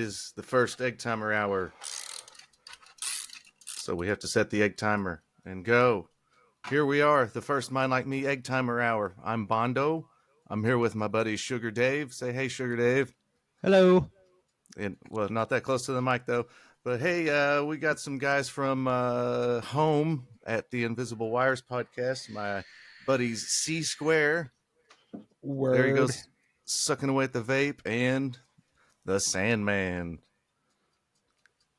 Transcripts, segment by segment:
is the first egg timer hour. So we have to set the egg timer and go. Here we are, the first Mind Like Me egg timer hour. I'm Bondo. I'm here with my buddy Sugar Dave. Say hey, Sugar Dave. Hello. And well, not that close to the mic though. But hey, we got some guys from home at the Invisible Wires podcast. My buddies CSQUARE. Word. There he goes, sucking away at the vape, and the Sandman.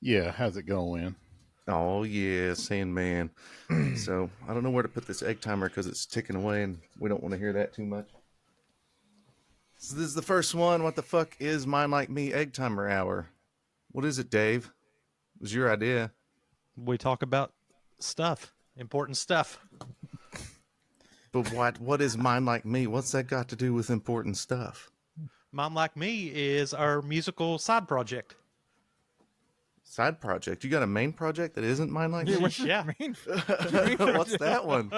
Yeah, how's it going? Oh yeah, Sandman. So I don't know where to put this egg timer because it's ticking away, and we don't want to hear that too much. So this is the first one. What the fuck is Mind Like Me egg timer hour? What is it, Dave? It was your idea. We talk about stuff, important stuff. But what is Mind Like Me? What's that got to do with important stuff? Mind Like Me is our musical side project. Side project? You got a main project that isn't Mind Like Me? What's your main What's that one?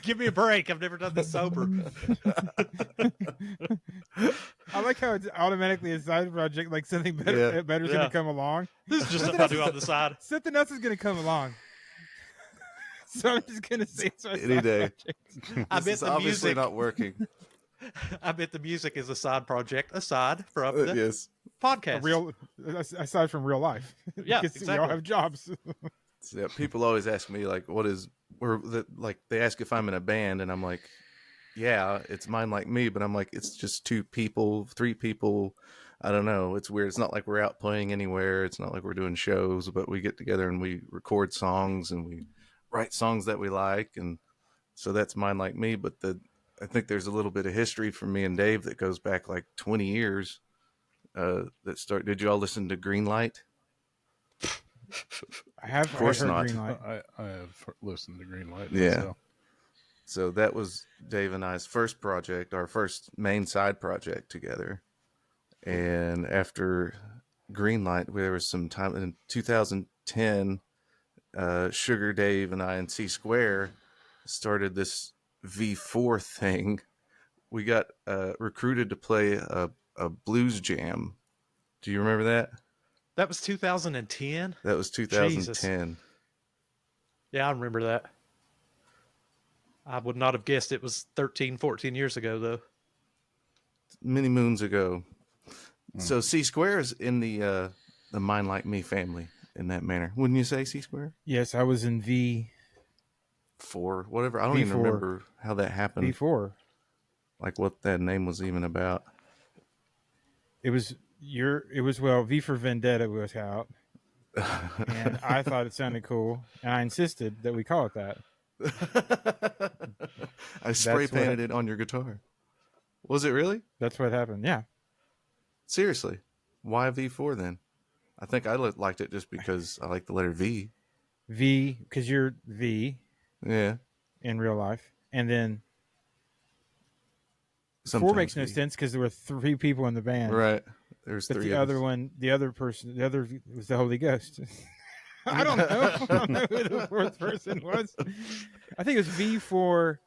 Give me a break. I've never done this sober. I like how it's automatically a side project, like something better, better's going to come along. This is just something I do on the side. Something else is going to come along. So I'm just going to say it's my Any side day. project. I This bet is the obviously music. not working. I bet the music is a side project aside from the Yes. podcast. Aside from real life. Yeah, Because we all exactly. have jobs. Yeah, people always ask me like, they ask if I'm in a band, and I'm like, yeah, it's Mind Like Me, but I'm like, it's just 2 people, 3 people. I don't know. It's weird. It's not like we're out playing anywhere. It's not like we're doing shows, but we get together and we record songs and we write songs that we like, and so that's Mind Like Me. But I think there's a little bit of history from me and Dave that goes back like 20 years. Did you all listen to Greenlight? I have Of course heard not. Green Light. I have listened to Greenlight. Yeah. So that was Dave and I's first project, our first main side project together. And after Greenlight, there was some time in 2010, Sugar Dave and I and CSQUARE started this V4 thing. We got recruited to play a blues jam. Do you remember that? That was 2010. That was 2010. Yeah, I remember that. I would not have guessed it was 13, 14 years ago, though. Many moons ago. So CSQUARE is in the Mind Like Me family in that manner. Wouldn't you say, CSQUARE? Yes, I was in V4. 4, whatever. I don't even remember how that happened. V4. Like what that name was even about. It was V for Vendetta was out. And I thought it sounded cool. And I insisted that we call it that. I spray painted it on your guitar. Was it really? That's what happened. Yeah. Seriously. Why V4 then? I think I liked it just because I like the letter V. V, because you're V Yeah. in real life. And then Sometimes 4 makes no V. sense because there were 3 people in the band. Right. There's But 3 the of other us. one, the other was the Holy Ghost. I don't know. I don't know who the 4th person was. I think it was V for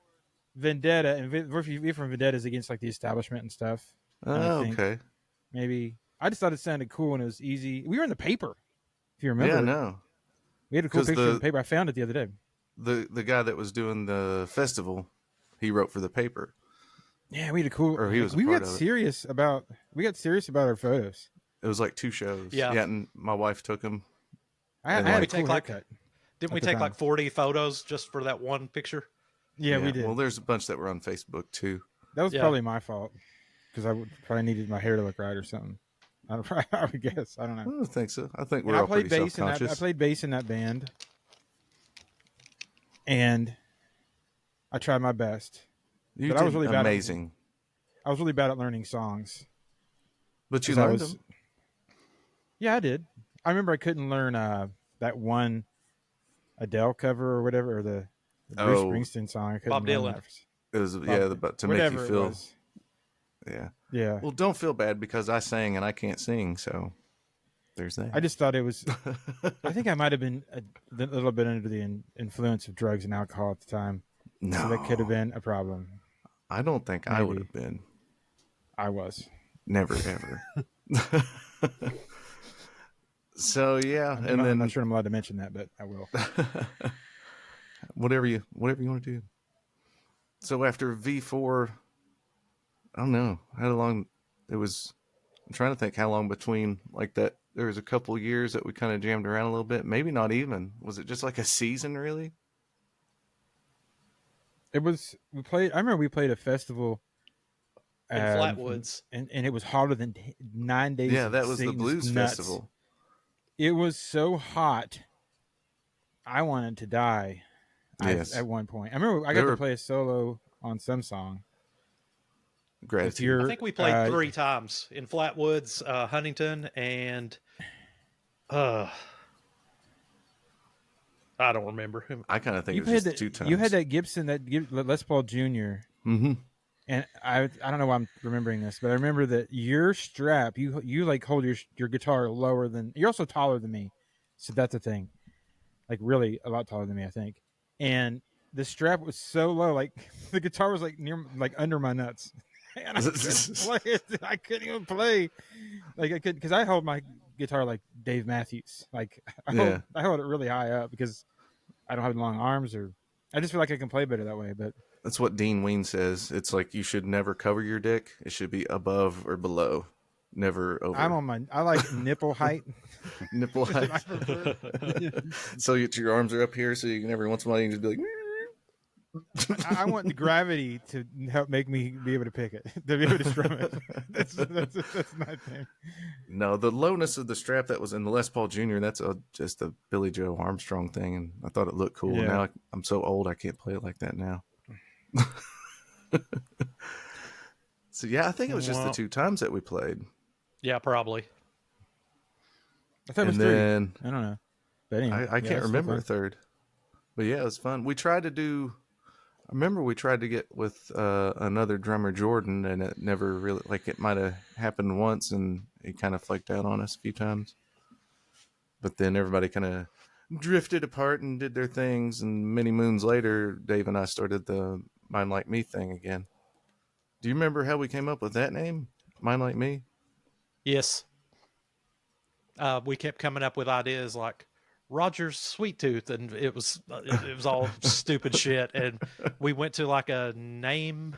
Vendetta, and V for Vendetta is against like the establishment and stuff. Oh, I think. okay. Maybe I just thought it sounded cool and it was easy. We were in the paper, if you remember. Yeah, no. We had a cool 'Cause picture in the paper. I found it the other day. The guy that was doing the festival, he wrote for the paper. Yeah, we had a cool. Or he was a we part got of it. serious about. We got serious about our photos. It was like 2 shows. Yeah. And my wife took him. I And had a like- cool Take like- haircut. Didn't we At the take time. like 40 photos just for that one picture? Yeah, we did. Well, there's a bunch that were on Facebook too. That was Yeah. probably my fault because I would probably needed my hair to look right or something. I would guess. I don't I know. don't think so. I think And we're I all played pretty bass in that. self-conscious. I played bass in that band, and I tried my best. You but did I was really bad at- amazing. I was really bad at learning songs. But you 'cause I learned was- them. Yeah, I did. I remember I couldn't learn that one Adele cover or whatever, or the Bruce Oh. Springsteen song. I couldn't Bob learn Dylan. that. It was but to make Whatever you it feel. was. Yeah. Yeah. Well, don't feel bad because I sang and I can't sing, so there's that. I just thought it was. I think I might have been a little bit under the influence of drugs and alcohol at the time, no, so that could have been a problem. I don't think I would Maybe. have been. I was. Never ever. So yeah, I'm not sure I'm allowed to mention that, but I will. whatever you want to do. So after V4, I don't know how long it was. I'm trying to think how long between like that. There was a couple years that we kind of jammed around a little bit. Maybe not even. Was it just like a season, really? It was we played. I remember we played a festival In Flatwoods. and it was hotter than 9 days. Yeah, of that was the Satan's blues nuts. festival. It was so hot. I wanted to die. Yes. At one point, I remember I got to play a solo on some song. Gratitude. I think we played 3 times in Flatwoods, Huntington, and I don't remember. I kind of think it was just 2 times. You had that Gibson, Les Paul Jr. Mm-hmm. And I don't know why I'm remembering this, but I remember that your strap, you like hold your guitar lower than. You're also taller than me, so that's a thing. Like really a lot taller than me, I think. And the strap was so low, like the guitar was like under my nuts, and I couldn't play it. I couldn't even play. Like I could because I hold my guitar like Dave Matthews. Like I hold it really high up because I don't have long arms, or I just feel like I can play better that way. But that's what Dean Ween says. It's like you should never cover your dick. It should be above or below, never over. I like nipple height. Nipple height. So your arms are up here, so you can every once in a while you can just be like. I want the gravity to help make me be able to pick it, to be able to strum it. That's my thing. No, the lowness of the strap that was in the Les Paul Jr. That's just a Billy Joe Armstrong thing, and I thought it looked cool. Yeah. Now I'm so old I can't play it like that now. So yeah, I think it was just the 2 times that we played. Yeah, probably. I thought it was 3. I don't know, but anyway, I can't remember a third. But yeah, it was fun. We tried to do. I remember we tried to get with another drummer, Jordan, and it never really it might have happened once, and he kind of flaked out on us a few times. But then everybody kind of drifted apart and did their things, and many moons later, Dave and I started the Mind Like Me thing again. Do you remember how we came up with that name, Mind Like Me? Yes. We kept coming up with ideas like Roger's Sweet Tooth, and it was all stupid shit. And we went to like a name,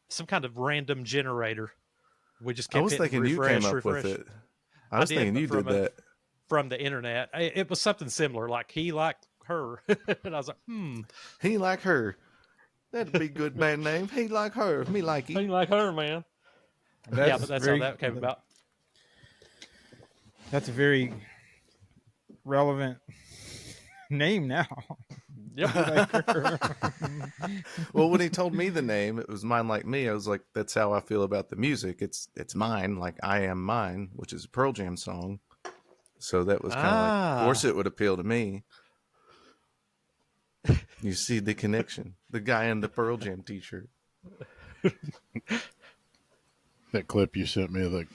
some kind of random generator. We just kept. I was thinking refresh, you came up with it. I was thinking you did that from the internet. It was something similar, like he liked her, and I was like, he like her. That'd be a good band name. He like her. Me like he. He like her, man. Yeah, but that's how that came about. That's a very relevant name now. Yep. Well, when he told me the name, it was Mine Like Me. I was like, that's how I feel about the music. It's mine, like I Am Mine, which is a Pearl Jam song. So that was kind of like, of course it would appeal to me. You see the connection. The guy in the Pearl Jam t-shirt. That clip you sent me of the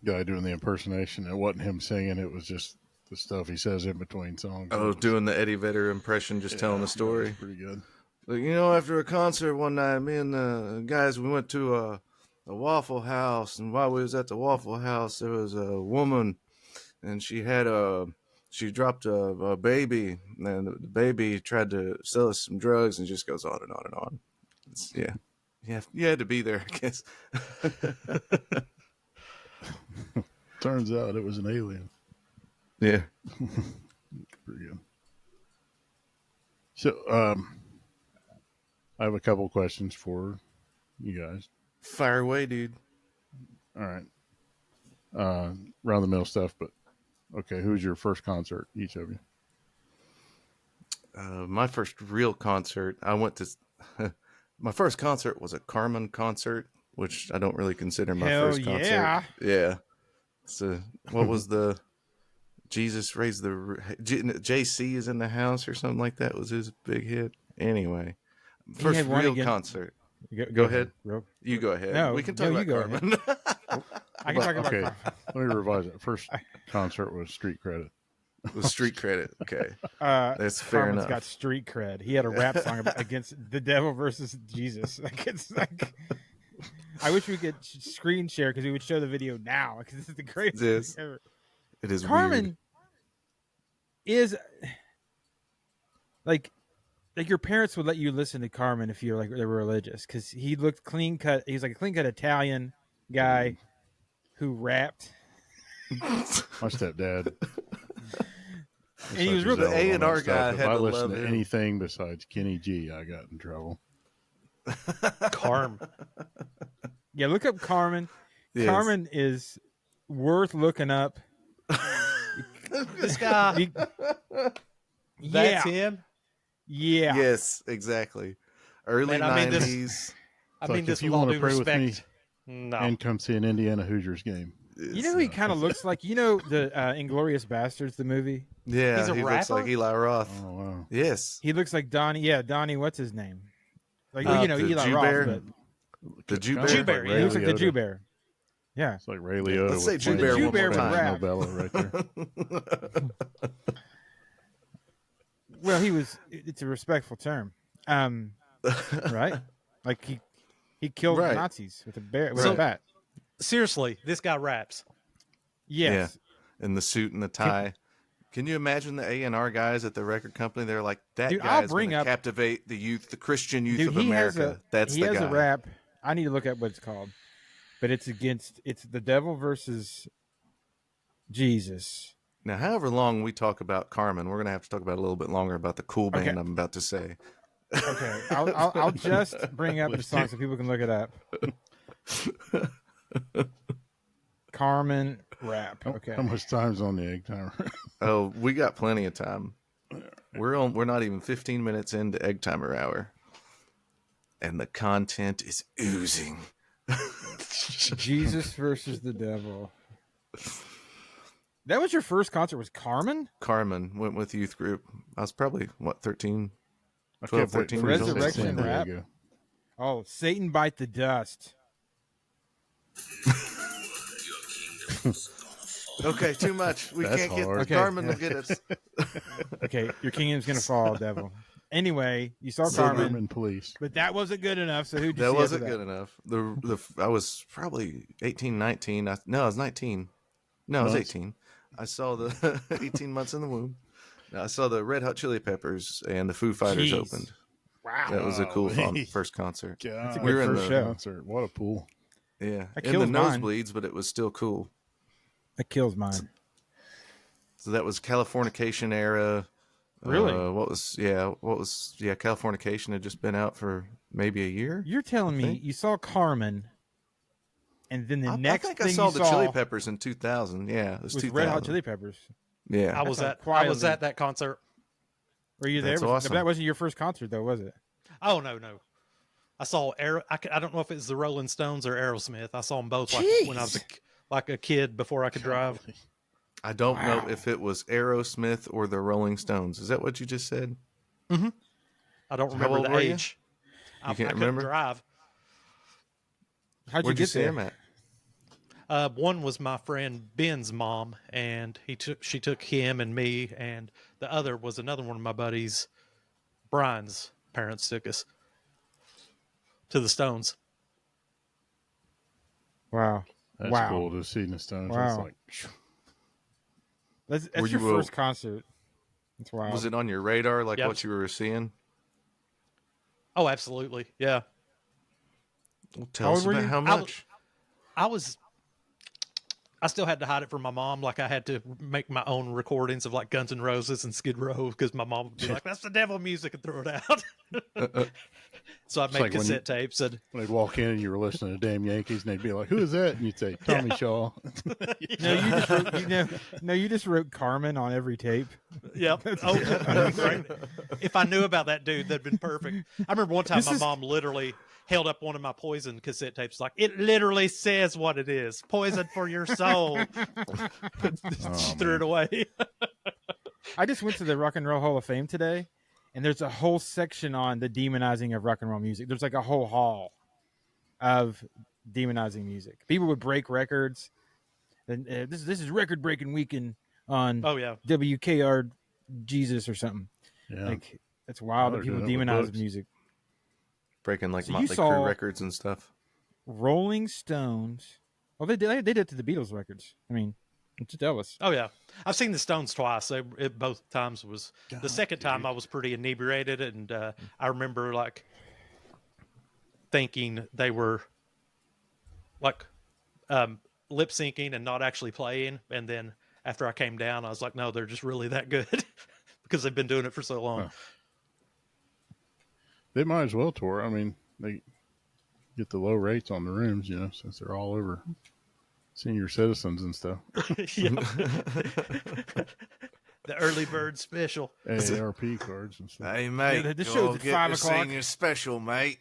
guy doing the impersonation, it wasn't him singing, it was just the stuff he says in between songs. Oh, doing the Eddie Vedder impression, just telling the story. Pretty good. Like, after a concert one night, me and the guys, we went to a Waffle House, and while we was at the Waffle House, there was a woman, and she dropped a baby, and the baby tried to sell us some drugs, and just goes on and on and on. Yeah, you had to be there, I guess. Turns out it was an alien. Yeah. Pretty good. So, I have a couple questions for you guys. Fire away, dude. All right. Round the mill stuff, but okay, who's your first concert, each of you? My first real concert, I went to. My first concert was a Carmen concert, which I don't really consider my first concert. Yeah. Yeah. So what was the Jesus Raised the JC is in the house or something like that was his big hit. Anyway, first real concert. Go ahead. You go ahead. No, we can talk about Carmen. I can talk about okay. Carmen. Let me revise it. First concert was Street Credit. With Street Credit. Okay. That's fair Carmen's enough. got street cred. He had a rap song against the devil versus Jesus. I wish we could screen share because we would show the video now because this is the greatest It is. thing ever. It is Carmen is like your parents would let you listen to Carmen if you're like they were religious because he looked clean cut. He's like a clean cut Italian guy who rapped. My stepdad. And he was real The A&R If guy had I to listened love to him. anything besides Kenny G, I got in trouble. Carm. Yeah, look up Carmen. Yes. Carmen is worth looking up. This guy. Yeah, That's him. yeah. Yes, exactly. Early Man, I mean, this- 90s. I It's mean, like, this if you with all want to due pray with me respect. No. and come see an Indiana Hoosiers game. You know who he kind of looks like? You know the Inglorious Bastards, the movie? Yeah, He's a he looks like rapper? Eli Roth. Oh, wow. Yes. He looks like Donnie. Yeah, Donnie, what's his name? Like, The Eli Jew Roth, Bear? but The Jew Kinda Bear? Jew Bear, like yeah. Ray he looks like the Liotta. Jew Bear. Yeah. It's like Ray Liotta. Let's say with Jew plenty Bear of one more Frank time. Nobella right there. Well, it's a respectful term. Right? Like he killed Right. Nazis with a So- bat. Seriously, this guy raps. Yes. And the suit and the tie. Can you imagine the A&R guys at the record company? They're like, that Dude, guy's I'll bring going to up- captivate the youth, the Christian youth Dude, of he has America. That's he the has guy. a rap. I need to look up what it's called. But it's the devil versus Jesus. Now, however long we talk about Carmen, we're going to have to talk about a little bit longer about the cool band Okay. I'm about to say. Okay. I'll just bring up the song so people can look it up. Carmen rap. Okay. How much time's on the egg timer? Oh, we got plenty of time. We're not even 15 minutes into Egg Timer Hour. And the content is oozing. Jesus versus the devil. That was your first concert was Carmen? Carmen went with youth group. I was probably, 13? I 12, kept waiting 13 for years you to old. say Resurrection San rap? Diego. Oh, Satan Bite the Dust. Okay, too much. We That's can't get hard. Okay. Carmen to get us. Okay, your kingdom's gonna fall, devil. Anyway, you saw So Carmen, German police. but that wasn't good enough. So who'd you That see wasn't after good enough. I was probably 18, 19. I was 19. No, I was Months? 18. I saw the 18 months in the womb. I saw the Red Hot Chili Peppers and the Foo Fighters Jeez. opened. Wow. That was a cool Golly. first concert. God, a We good were in first the show. concert. What a pool. yeah That in the kills mine. nosebleeds, but it was still cool. That kills mine. So that was Californication era. Really? Californication had just been out for maybe a year. You're telling me think. you saw Carmen, and then the I next think thing I saw you the saw Chili Peppers in 2000. Yeah, it was was 2000. Red Hot Chili Peppers. Yeah, I was That's at wildly- that concert. Were you there? That's Was- awesome. That wasn't your first concert, though, was it? Oh no. I saw I don't know if it's the Rolling Stones or Aerosmith. I saw them both like when I was a kid before I could drive. I don't know Wow. if it was Aerosmith or the Rolling Stones. Is that what you just said? I don't How remember old the were you? age. I can't couldn't remember? drive. How'd Where'd you you get see there? him at? One was my friend Ben's mom, and she took him and me, and the other was another one of my buddies, Brian's parents took us to the Stones. Wow. That's Wow. cool to see the Stones. Wow. It's like, That's Were your you, first concert. That's wild. Was it on your radar, like Yeah. what you were seeing? Oh, absolutely, yeah. Well, How tell old us were about you? how much. I still had to hide it from my mom. Like I had to make my own recordings of like Guns N' Roses and Skid Row because my mom would be like, "That's the devil music," and throw it out. So I made like when cassette tapes and when they'd walk in and you were listening to damn Yankees and they'd be like, "Who is that?" And you'd say, "Tommy Shaw." You just wrote Carmen on every tape. yep. Oh, right. If I knew about that dude, that'd been perfect. I remember one time This my is- mom literally held up one of my Poison cassette tapes, like it literally says what it is: poison for your soul. She threw it away. I just went to the Rock and Roll Hall of Fame today, and there's a whole section on the demonizing of rock and roll music. There's like a whole hall of demonizing music. People would break records. And this is record breaking weekend on Oh yeah. WKR Jesus or something. Yeah. Like it's wild Now that they're people doing it with demonize books. music. Breaking like So you Motley saw- Crue records and stuff. Rolling Stones. Oh, they did it to the Beatles records. I mean, it's Elvis. Oh yeah, I've seen the Stones twice. It both times was the second time I was pretty inebriated, and I remember like thinking they were like lip syncing and not actually playing, and then after I came down, I was like, no, they're just really that good because they've been doing it for so long. Huh. They might as well tour. I mean, they get the low rates on the rooms, since they're all over senior citizens and stuff. The early bird special. AARP cards and stuff. Hey, mate, Yeah, the go show's at get 5 your o'clock. senior special, mate.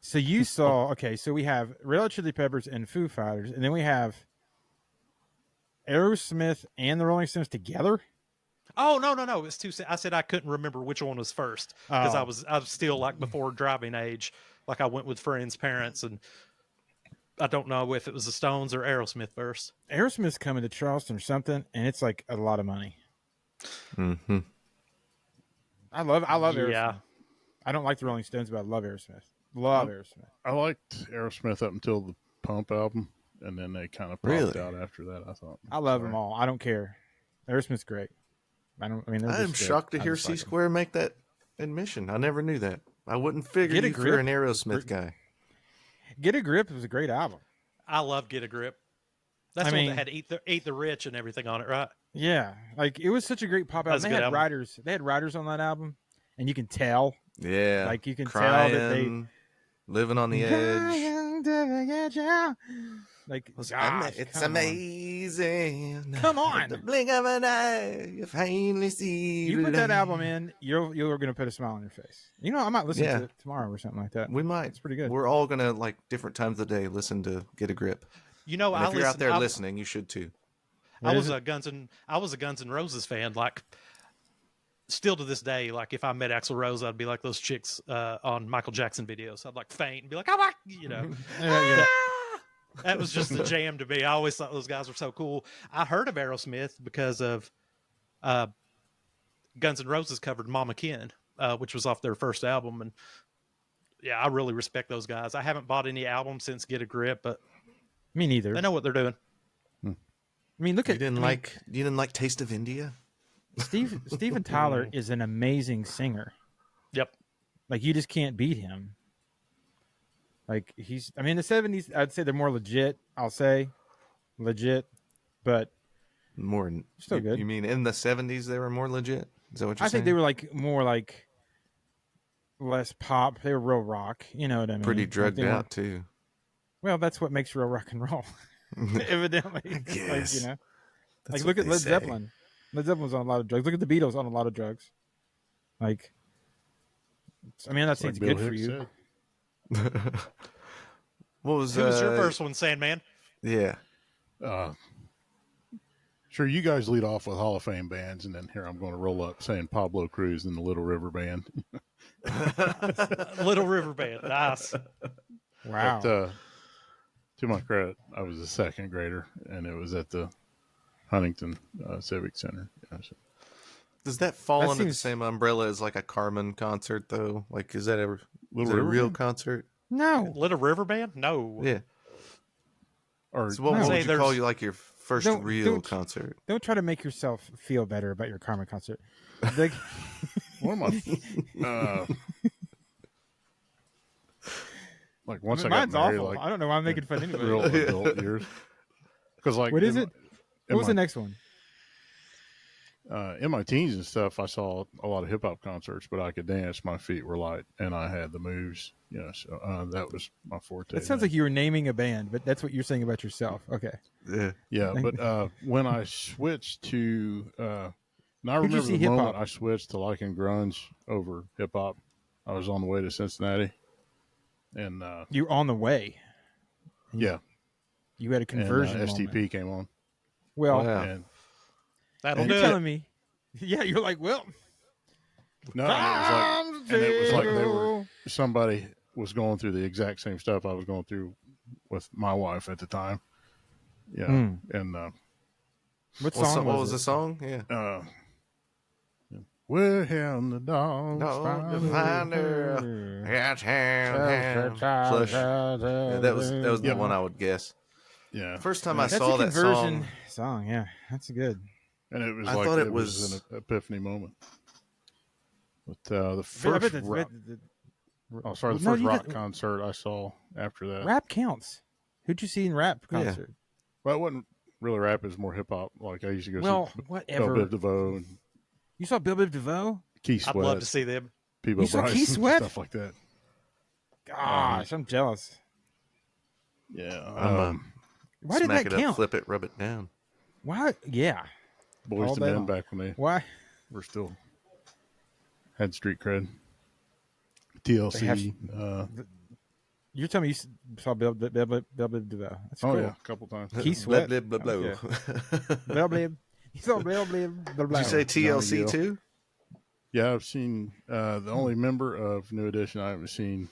So you saw, okay, so we have Red Hot Chili Peppers and Foo Fighters, and then we have Aerosmith and the Rolling Stones together. Oh no! It's too. I said I couldn't remember which one was first because Oh. I was still like before driving age. Like I went with friends' parents, and I don't know if it was the Stones or Aerosmith first. Aerosmith's coming to Charleston or something, and it's like a lot of money. Mm-hmm. I love Aerosmith. Yeah. I don't like the Rolling Stones, but I love Aerosmith. Love Aerosmith. I liked Aerosmith up until the Pump album, and then they kind of popped Really? out after that, I thought. I love them all. I don't care. Aerosmith's great. I mean, they're I'm just good. shocked to I hear just like 'em. C-Square make that admission. I never knew that. I wouldn't figure Get a you for an grip. Aerosmith guy. Get a Grip was a great album. I love Get a Grip. That's I the one mean- that had Eat the Rich and everything on it, right? Yeah, like it was such a great pop album. That's a They good had album. writers. They had writers on that album, and you can tell. Yeah. Like, you can tell crying, that they- living on the edge. Like, It's gosh, come on. amazing. Come on. The blink of an eye, you finally see. You put that light. album in, you're going to put a smile on your face. I might listen Yeah. to it tomorrow or something like that. We might. It's pretty good. We're all gonna like different times of the day listen to Get a Grip. You know, And I if you're out there I- listening, you should too. I What was is a Guns N' Roses fan. Like, still to this day, like if I met Axl Rose, I'd be like those chicks on Michael Jackson videos. I'd like faint and be like, "Oh my," Yeah. That was just a jam to me. I always thought those guys were so cool. I heard of Aerosmith because of Guns N' Roses covered Mama Ken, which was off their first album, and yeah, I really respect those guys. I haven't bought any albums since Get a Grip, but Me neither. they know what they're doing. I mean, look You at didn't like Taste of India? Steven Tyler is an amazing singer. Yep. Like, you just can't beat him. Like, the 70s, I'd say they're more legit. I'll say legit, but More Still good. You mean in the 70s they were more legit? Is that what you're I saying? think they were like more like less pop. They were real rock. You know what I mean? pretty Like, drugged they weren't- out too. Well, that's what makes real rock and roll. Evidently, guess. Like, That's look what at they Led say. Zeppelin. Led Zeppelin was on a lot of drugs. Look at the Beatles on a lot of drugs. Like, I'm not saying it's Bill good for Hicks you. said. What was Who was your first one, Sandman? Yeah. Sure, you guys lead off with Hall of Fame bands, and then here I'm going to roll up saying Pablo Cruz and the Little River Band. Little River Band. Nice. Wow. But, to my credit, I was a second grader, and it was at the Huntington Civic Center. Yeah, so. Does that fall That under the seems- same umbrella as like a Carmen concert though? Like is that a Little River real Band? concert? No. Little River Band? No. Yeah. Or So what No. would Say you call there's- you like your first Don't- real don't- concert? Don't try to make yourself feel better about your Karma concert. Like, one of my like once I got mine's married, awful. like I don't know why I'm making fun anyway. real adult years. Because like What is in it? in What was my- the next one? in my teens and stuff, I saw a lot of hip hop concerts, but I could dance. My feet were light, and I had the moves. So that was my forte. That sounds like you were naming a band, but that's what you're saying about yourself. Okay. Yeah. yeah. But when I switched to, now I Who'd you remember see the moment hip-hop? I switched to liking grunge over hip hop. I was on the way to Cincinnati, and You're on the way. yeah, You had a and conversion. STP moment. came on, Well, Wow. and That'll And do you're it. telling me. Yeah, you're like, well, no, and it was like they were somebody was going through the exact same stuff I was going through with my wife at the time. Yeah, Mm. and What What, song what was was the it? song? Yeah. We're in the dogs. Dog to find her. Flush. Yeah, that was the one I would guess. Yeah. First time I That's saw a that conversion song, Yeah, that's good. And it was I like thought it it was was- an epiphany moment. But the I first bet that's- rock, the oh, sorry, the No, first you rock didn't- concert I saw after that. rap counts. Who'd you see in rap Yeah. concert? Well, it wasn't really rap; it was more hip hop. Like I used to go Well, see Bell whatever. Biv DeVoe and You saw Bill Biv DeVoe? Keith I'd Sweat, love to see them. Peebo You saw Bryson, Keith Sweat? stuff like that. Gosh, I'm jealous. Yeah, I'm Why did smack that it up, count? flip it, rub it down. Why? Yeah. Boys all to day Men long. back when they Why? were still had street cred. TLC. You're telling me you saw Bill Biv DeVoe? That's Oh cool. yeah, a couple times. Keith Sweat. Blah, blah, blah, blah. Okay. Bill Biv. You saw Bill Biv DeVoe. Did you say TLC Gill. too? Yeah, I've seen the only member of New Edition I haven't seen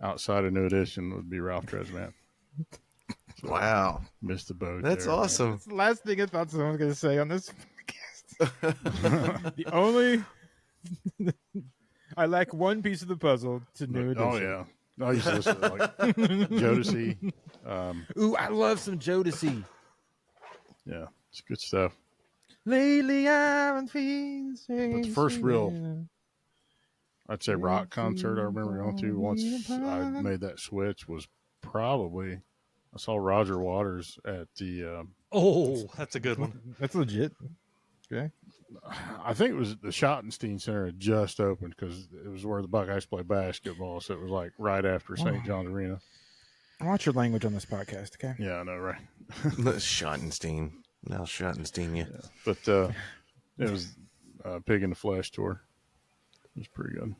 outside of New Edition would be Ralph Tresvant. Wow, Missed the boat. that's there. awesome. That's the last thing I thought someone was going to say on this podcast. The only... I lack one piece of the puzzle to New Edition. Oh yeah, I used to listen to like Jodeci. Ooh, I love some Jodeci. Yeah, it's good stuff. Lately I've been feeling But the first real, I'd say, rock concert I remember going to once I made that switch was probably I saw Roger Waters at the Oh, that's a good one. That's legit. Okay. I think it was the Schottenstein Center had just opened because it was where the Buckeyes play basketball, so it was like right after St. John's Arena. Watch your language on this podcast, okay? Yeah, I know, right? Schottenstein. Now Schottenstein, you. Yeah. But it was Pig in the Flesh tour. It was pretty good.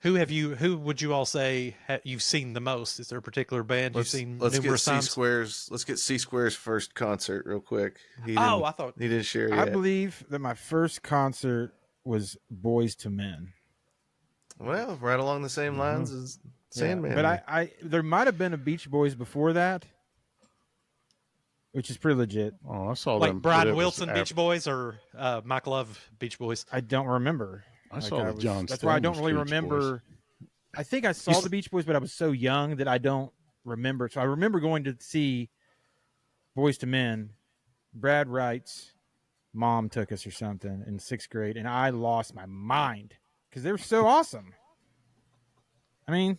Who would you all say you've seen the most? Is there a particular band you've seen Let's get numerous times? C-Square's. Let's get C-Square's first concert real quick. Oh, I thought he didn't share I yet. believe that my first concert was Boys to Men. Well, right along the same lines as Sandman. But I there might have been a Beach Boys before that, which is pretty legit. Oh, I saw like them. but Brian it was Wilson after- Beach Boys or Mike Love Beach Boys. I don't remember. I saw the John That's why I don't Stamos really Beach remember. I think I saw the Beach Boys, but I was so young that I don't remember. So I remember going to see Boys to Men. Brad Wright's mom took us or something in 6th grade, and I lost my mind because they were so awesome. I mean,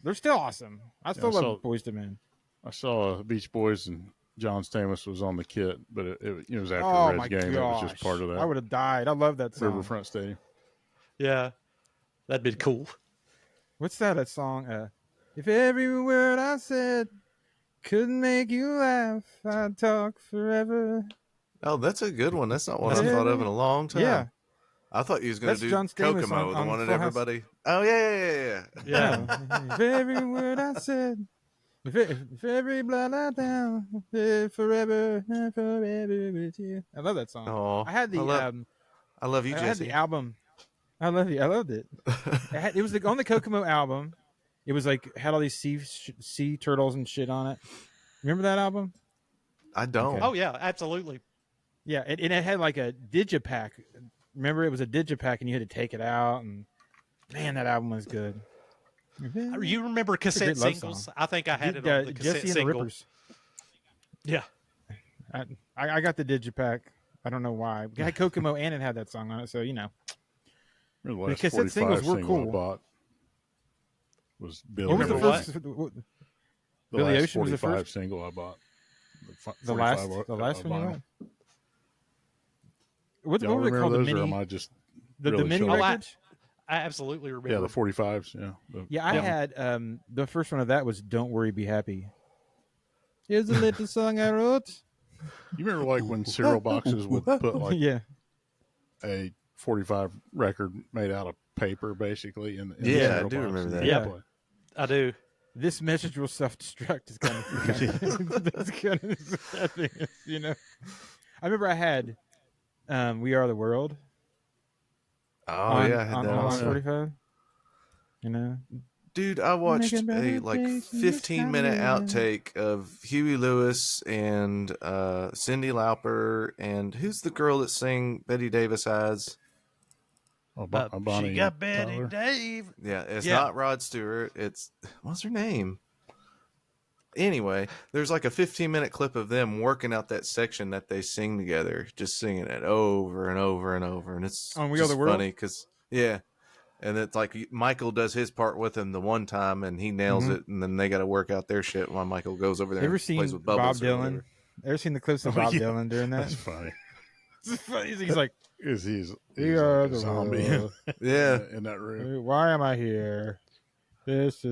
they're still awesome. I still I love saw- Boys to Men. I saw Beach Boys and John Stamos was on the kit, but it was after Oh the my Reds game. gosh. It was just part of that I would have died. I love that song. Riverfront Stadium. Yeah, that'd be cool. What's that song? If every word I said could make you laugh, I'd talk forever. Oh, that's a good one. That's not one I've thought of in a long time. Yeah. I thought you was going That's to do John Stamos Kokomo, the on one that Full House. everybody. Oh yeah. If every word I said, if every blood I down, forever with you. I love that song. Oh, I had the I love you, I had Jesse. the album. I love you. I loved it. It was on the Kokomo album. It was like had all these sea turtles and shit on it. Remember that album? I don't. Okay. Oh yeah, absolutely. Yeah, and it had like a digipack. Remember, it was a digipack, and you had to take it out. And man, that album was good. You remember cassette great love singles? song. I think I had it on the cassette Jesse and the single. Rippers. Yeah. I got the digipack. I don't know why. It had Kokomo and it had that song on it, so you know. The The last cassette 45 singles were single I cool. bought was Billy. What was the Remember first? The Billy last Ocean was the 45 first? single I bought. The last one you bought? What Y'all was it remember called? The those, or mini, am I just the really mini short? records? I absolutely remember. Yeah, the 45s. Yeah. Yeah, I had the first one of that was "Don't Worry, Be Happy." Here's a little song I wrote. You remember like when cereal boxes would put like Yeah, a 45 record made out of paper, basically. In the Yeah, I cereal do box, remember and that. you Yeah. play. I do. this message will self-destruct is kind of that's kind of that thing is, you know. I remember I had "We Are the World." Oh on, yeah, I had on that on also. 45. You know, Dude, I watched Making better a like days in this 15-minute time. outtake of Huey Lewis and Cyndi Lauper and who's the girl that sang Betty Davis Eyes? Oh, She Bonnie got Betty Tyler. Dave. Yeah, it's Yeah. not Rod Stewart. It's what's her name? Anyway, there's like a 15-minute clip of them working out that section that they sing together, just singing it over and over and over, and it's On We Are just the World? funny because and it's like Michael does his part with him the one time and he nails it, and then they got to work out their shit while Michael goes over there Ever and seen plays with Bob bubbles. or Dylan? whatever. Ever seen the clips of Oh, Bob yeah. Dylan doing that? That's funny. It's funny. He's like, He's "We like are a the zombie world. Yeah, in that room. Why am I here? This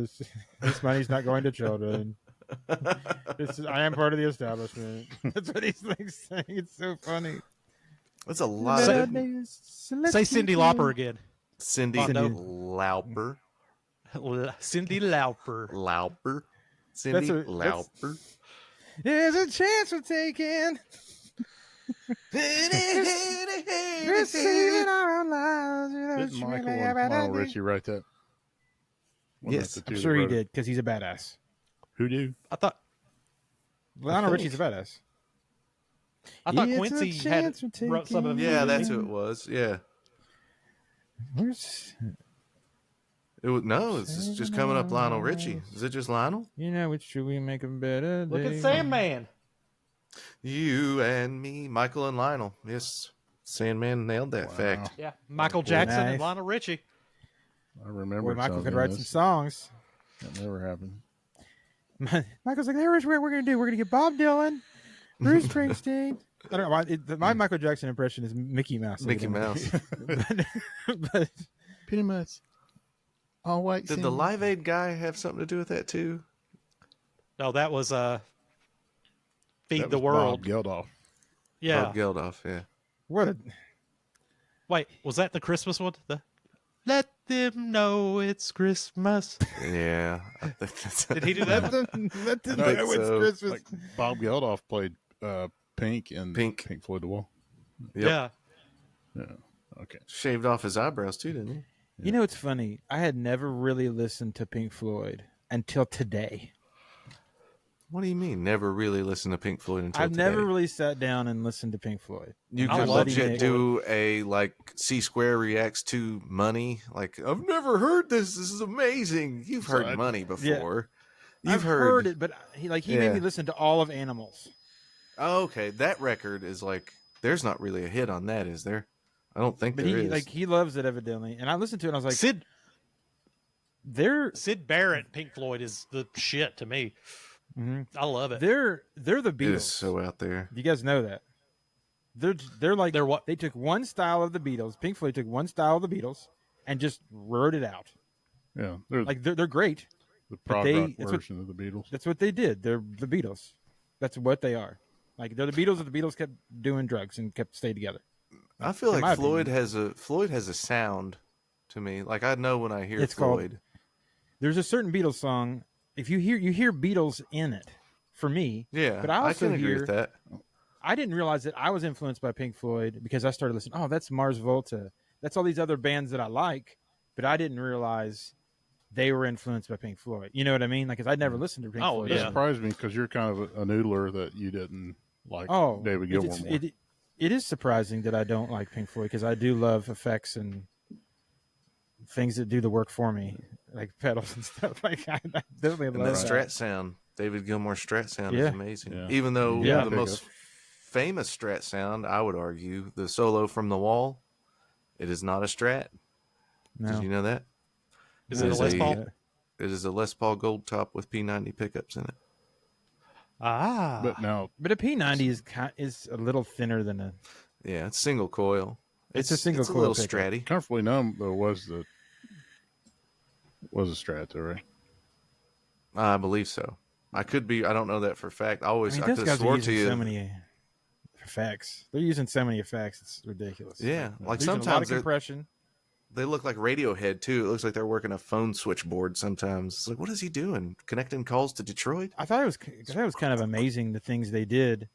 money's not going to children. I am part of the establishment." That's what he's like saying. It's so funny. that's a lot. Say- of Say Cyndi Lauper again. Cindy Bondo. Lauper, Cyndi Lauper. Lauper, Cindy That's- Lauper. There's a chance we're taking. We're saving our own lives. Didn't Michael and Lionel Richie write that? Wasn't Yes. that the I'm two sure that he wrote it? did because he's a badass. Who do? I thought Lionel think. Richie's a badass. Thought It's a Quincy chance had we're wrote some of taking. them. Yeah, that's who it was. Yeah, Where's, it was. No, it's just coming up. Lionel Richie. Is it just Lionel? you know, which should we make a better Look day? at Sandman. You and me, Michael and Lionel. Yes, Sandman nailed that Wow. fact. Yeah, Michael Jackson and Nice. Lionel Richie. I remember. Boy, Michael could write some songs. That never happened. Michael's like, here's what we're going to do. We're going to get Bob Dylan, Bruce Springsteen. I don't know why. My Michael Jackson impression is Mickey Mouse. Mickey Mouse. but Pretty much. All white. Did the Live Aid guy have something to do with that too? No, that was Feed That the was World. Bob Geldof. Yeah. Bob Geldof. Yeah. what a Wait, was that the Christmas one? The Let them know it's Christmas. Yeah. I think that's Did he do let that? them let them I think know it's so. Christmas. Like Bob Geldof played Pink in Pink. Floyd the Wall. Yep. Yeah. Yeah. Okay. Shaved off his eyebrows too, didn't he? You know, it's funny. I had never really listened to Pink Floyd until today. What do you mean? Never really listened to Pink Floyd until I've today? never really sat down and listened to Pink Floyd. You I could love legit Nick. do a like C-Square reacts to Money. Like I've never heard this. This is amazing. You've heard So Money before. I've You've heard it, but he made Yeah. me listen to all of Animals. Oh, okay, that record is like. There's not really a hit on that, is there? I don't think But there is. he loves it evidently, and I listened to it. and I was like, Sid they're Barrett, Pink Floyd is the shit to me. mhm. I love it. they're the it Beatles. is so out there. You guys know that they're like They're what? they took one style of the Beatles. Pink Floyd took one style of the Beatles and just wrote it out. Yeah. They're Like they're great. the but prog they- rock that's what- version of the Beatles. That's what they did. They're the Beatles. That's what they are. Like they're the Beatles. But the Beatles kept doing drugs and kept staying together. I feel In my like Floyd has a sound to me. Like I know when I hear It's called- Floyd. There's a certain Beatles song. If you hear Beatles in it. For me, Yeah, but I also can agree hear with that. I didn't realize that I was influenced by Pink Floyd because I started listening. Oh, that's Mars Volta. That's all these other bands that I like, but I didn't realize they were influenced by Pink Floyd. You know what I mean? Like, 'cause I'd never listened to Pink Oh, Floyd. That yeah. surprised me because you're kind of a noodler that you didn't like Oh, David Gilmour more. it is surprising that I don't like Pink Floyd because I do love effects and things that do the work for me, like pedals and stuff. Like I definitely And love that that. Strat sound, David Gilmour's Strat sound Yeah. is amazing. Yeah. Even though Yeah. the most famous Strat sound, I would argue, the solo from the Wall, it is not a Strat. No. Did you know that? Is it a is Les a- Paul? It is a Les Paul Gold Top with P90 pickups in it. Ah. But now, But a P90 is a little thinner than a. Yeah, it's single coil. It's a single it's coil a little pickup. stratty. Comfortably Numb though was a Strat though, right? I believe so. I could be. I don't know that for a fact. I I always. mean, I those could have guys are swore to using you. so many effects. They're using so many effects. It's ridiculous. Yeah, like They're using a lot sometimes of they're- compression. They look like Radiohead too. It looks like they're working a phone switchboard sometimes. It's like, what is he doing? Connecting calls to Detroit? I thought it was kind of amazing the things they did,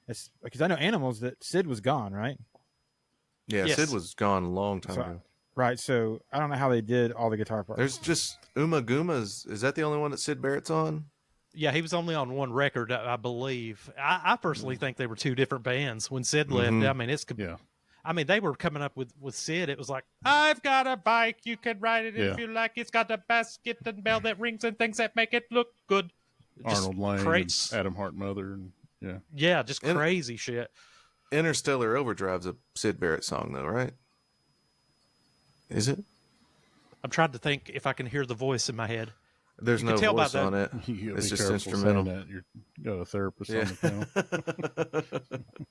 because I know Animals that Sid was gone, right? Yeah, Yes. Sid was gone a long time So ago. Right. So I don't know how they did all the guitar parts. There's just Uma Guma's. Is that the only one that Sid Barrett's on? Yeah, he was only on one record, I believe. I personally think they were two different bands when Sid left. Mhm. I mean, Yeah. I mean, they were coming up with Sid. It was like, I've got a bike, you can ride it if Yeah. you like. It's got a basket and bell that rings and things that make it look good. Just Arnold Lane, cra- and Adam Hart Mother, and yeah. Yeah, just And- crazy shit. Interstellar Overdrive's a Sid Barrett song, though, right? Is it? I'm trying to think if I can hear the voice in my head. There's You no can tell by voice that- on it. You gotta It's be just careful instrumental. saying that. You got a therapist Yeah. on the panel.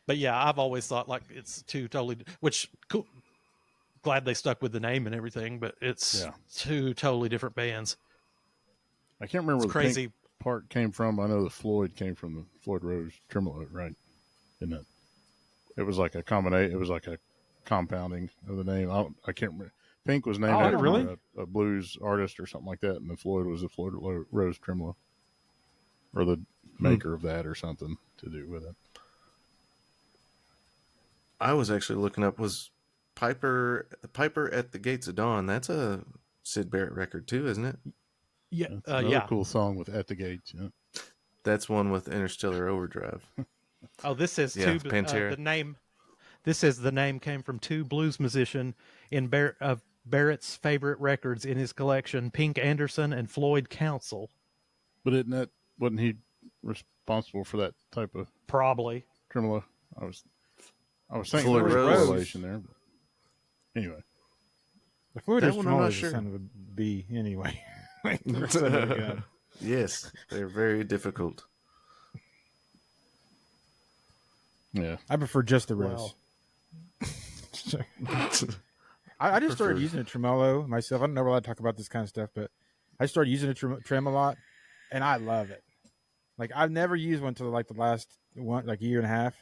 But yeah, I've always thought like it's two totally, which cool. Glad they stuck with the name and everything, but it's Yeah. two totally different bands. I can't remember It's where the crazy. pink part came from. I know the Floyd came from the Floyd Rose Tremolo, right? Isn't it? It was like a combination. It was like a compounding of the name. I can't remember. Pink was named Oh, after really? a blues artist or something like that, and the Floyd was the Floyd Rose Tremolo, or the maker of that, or something to do with it. I was actually looking up, was Piper at the Gates of Dawn? That's a Sid Barrett record too, isn't it? Yeah, That's another yeah. cool song with At the Gates. Yeah. That's one with Interstellar Overdrive. Oh, this says Yeah, two. Pantera. The name. This says the name came from two blues musician in Barrett's favorite records in his collection: Pink Anderson and Floyd Council. But wasn't he responsible for that type of Probably. tremolo? I was thinking Floyd there was a Rose. correlation there. But anyway, The Floyd That Rose one I'm Tremolo not is sure. a son of a B anyway. Like, the rest of it, yeah. Yes, they're very difficult. yeah. I prefer just the Rose. I just started Prefer- using a tremolo myself. I don't know whether I talk about this kind of stuff, but I started using a trem a lot, and I love it. Like I've never used one until like the last one, like year and a half,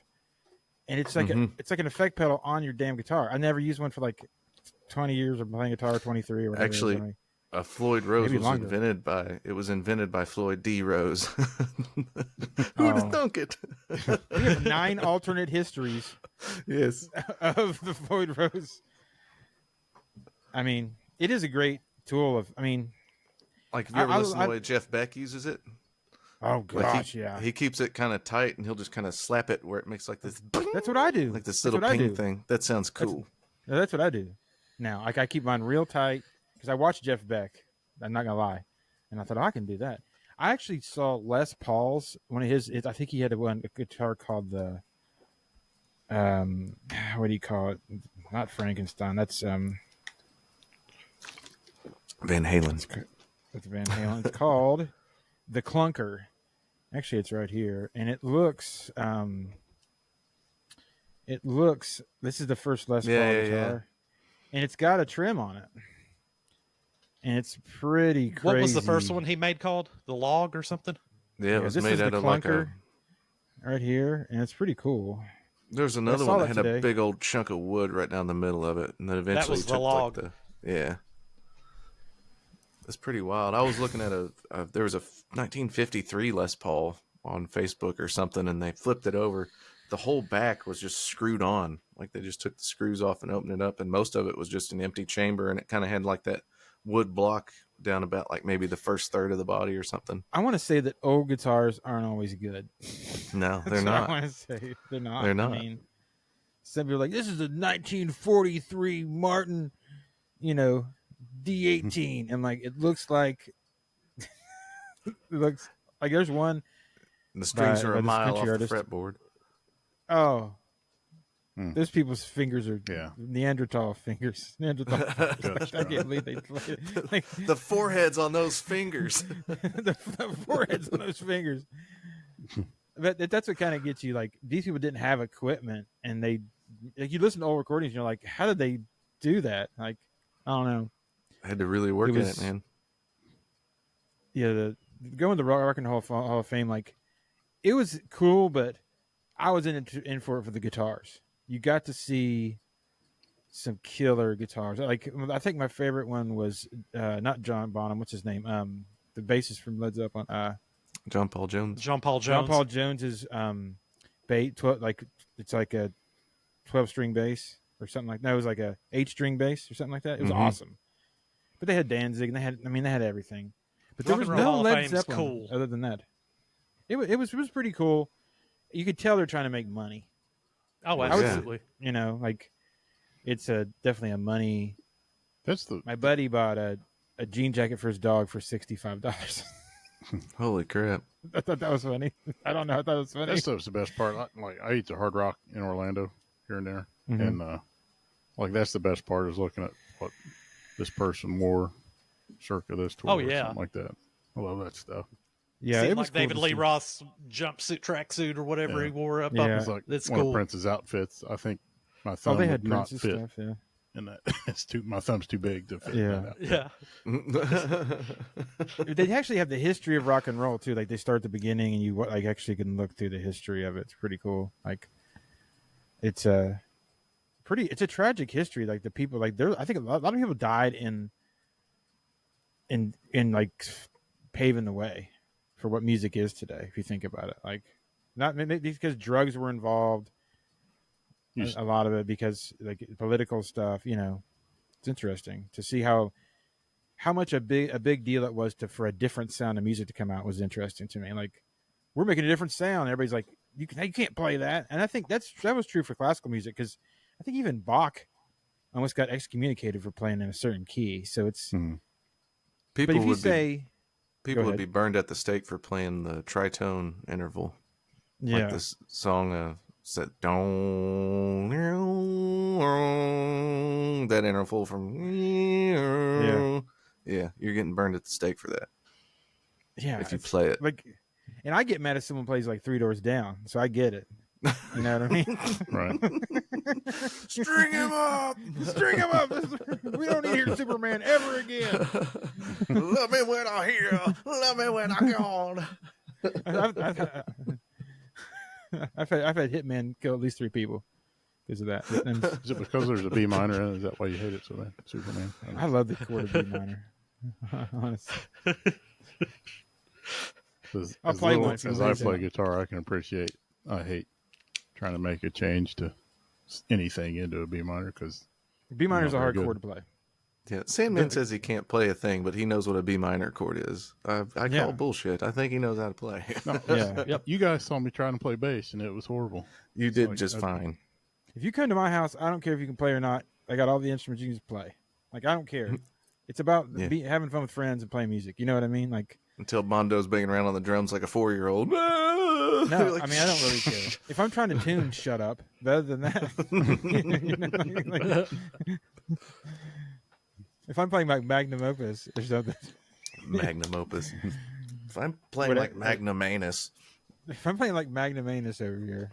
and it's like it's like an effect pedal on your damn guitar. I never used one for like 20 years of playing guitar, 23 or whatever. Actually, it is. Floyd Rose Maybe was longer. invented by Floyd D. Rose. Who Oh. would thunk it? We have 9 alternate histories Yes. of the Floyd Rose. I mean, it is a great tool. I mean, Like, have you ever I- listened to I- the way Jeff Beck uses it? oh Like gosh, yeah. He keeps it kind of tight, and he'll just kind of slap it where it makes like this, That's what I do. like this That's little what I ping do. thing. That sounds cool. That's what I do. Now, like I keep mine real tight because I watched Jeff Beck. I'm not gonna lie, and I thought I can do that. I actually saw Les Paul's one of his. I think he had a guitar called the what do you call it? Not Frankenstein. That's Van Halen. It's Van Halen. It's called the Clunker. Actually, it's right here, and it looks. This is the first Les Paul Yeah, guitar, and it's got a trim on it, and it's pretty crazy. What was the first one he made called? The Log or something? Yeah, it was this made is the out of like a. Clunker right here, and it's pretty cool. There's another saw one that that had today. a big old chunk of wood right down the middle of it, and then eventually was the took log. like the yeah. That's pretty wild. I was looking at there was a 1953 Les Paul on Facebook or something, and they flipped it over. The whole back was just screwed on, like they just took the screws off and opened it up, and most of it was just an empty chamber, and it kind of had like that wood block down about like maybe the first third of the body or something. I want to say that old guitars aren't always good. No, they're That's what not. I want to say they're not. They're not. I mean, some people are like, this is a 1943 Martin, D18. And like, it looks like there's one. The strings by are a this mile off country the artist. fretboard. Oh, Hmm. those people's fingers are Yeah. Neanderthal fingers. Neanderthal. That's I can't believe they play it. Like, The foreheads on those fingers. the foreheads on those fingers. But that's what kind of gets you. Like, these people didn't have equipment, and they, like, you listen to old recordings, and you're like, how did they do that? Like, I don't know. I had to really work It at was- it, man. Yeah, going to the Rock and Roll Hall of Fame, like, it was cool, but I was in for it for the guitars. You got to see some killer guitars. Like, I think my favorite one was not John Bonham. What's his name? The bassist from Led Zeppelin. John Paul Jones. John Paul John Jones. Paul Jones's it's like a 12-string bass or something like that. No, it was like a 8-string bass or something like that. It was Mhm. awesome. But they had Danzig and they had everything. But there Rock was and Roll no Hall of Led Fame's Zeppelin cool. other than that. It was pretty cool. You could tell they're trying to make money. Oh, Yeah. absolutely. You know, like it's definitely a money. That's the My buddy bought a jean jacket for his dog for $65. Holy crap! I thought that was funny. I don't know. I thought it was funny. that stuff's the best part. Like I eat the Hard Rock in Orlando here and there, Mhm. and like that's the best part is looking at what this person wore circa this tour. Oh, or yeah. something like that. I love that stuff. Yeah, Seemed it was like cool David to Lee see. Roth's jumpsuit, tracksuit, or whatever Yeah. he wore up. Yeah. Up. It's like That's one cool. of Prince's outfits. I think my Oh, thumb they would had not Prince's fit stuff. Yeah. in that. My thumb's too big to fit. Yeah. In that outfit. Yeah. They actually have the history of rock and roll too. Like they start at the beginning, and you like actually can look through the history of it. It's pretty cool. Like it's a tragic history. Like the people, like I think a lot of people died in like paving the way for what music is today. If you think about it, like not maybe because drugs were involved. A lot of it because like political stuff. You know, it's interesting to see how much a big deal it was for a different sound of music to come out was interesting to me. Like we're making a different sound. Everybody's like, you can't play that. And I think that was true for classical music because I think even Bach almost got excommunicated for playing in a certain key. So it's Mhm. but People if you would say people go would ahead. be burned at the stake for playing the tritone interval. yeah, Like this song said don't that interval from yeah, you're getting burned at the stake for that yeah, if you it's play it. like, and I get mad if someone plays like Three Doors Down, so I get it. You know what I mean? Right. String him up. String him up. We don't need to hear Superman ever again. Love me when I'm here. Love me when I'm gone. I've had Hitman kill at least 3 people because of that. And Is it because there's a B minor in it? Is that why you hate it so bad? Superman. I love the chord of B minor. Honestly, I'll play one if you As want I to. play guitar, I can appreciate. I hate trying to make a change to anything into a B minor because B minor is a Not very hard good. chord to play. Yeah, Sandman says he can't play a thing, but he knows what a B minor chord is. I Yeah. call bullshit. I think he knows how to play. Yeah. Yep. you guys saw me trying to play bass and it was horrible. You did like- just fine. If you come to my house, I don't care if you can play or not. I got all the instruments you can just play. Like I don't care. It's about Yeah. having fun with friends and playing music. You know what I mean? Like Until Bondo's banging around on the drums like a 4-year-old. no, Like, I mean I don't really care. If I'm trying to tune, shut up. But other than that, you know, like, if I'm playing like magnum opus or something, Magnum opus. If I'm playing What I- like Magnum Anus, if I'm playing like Magnum Anus over here,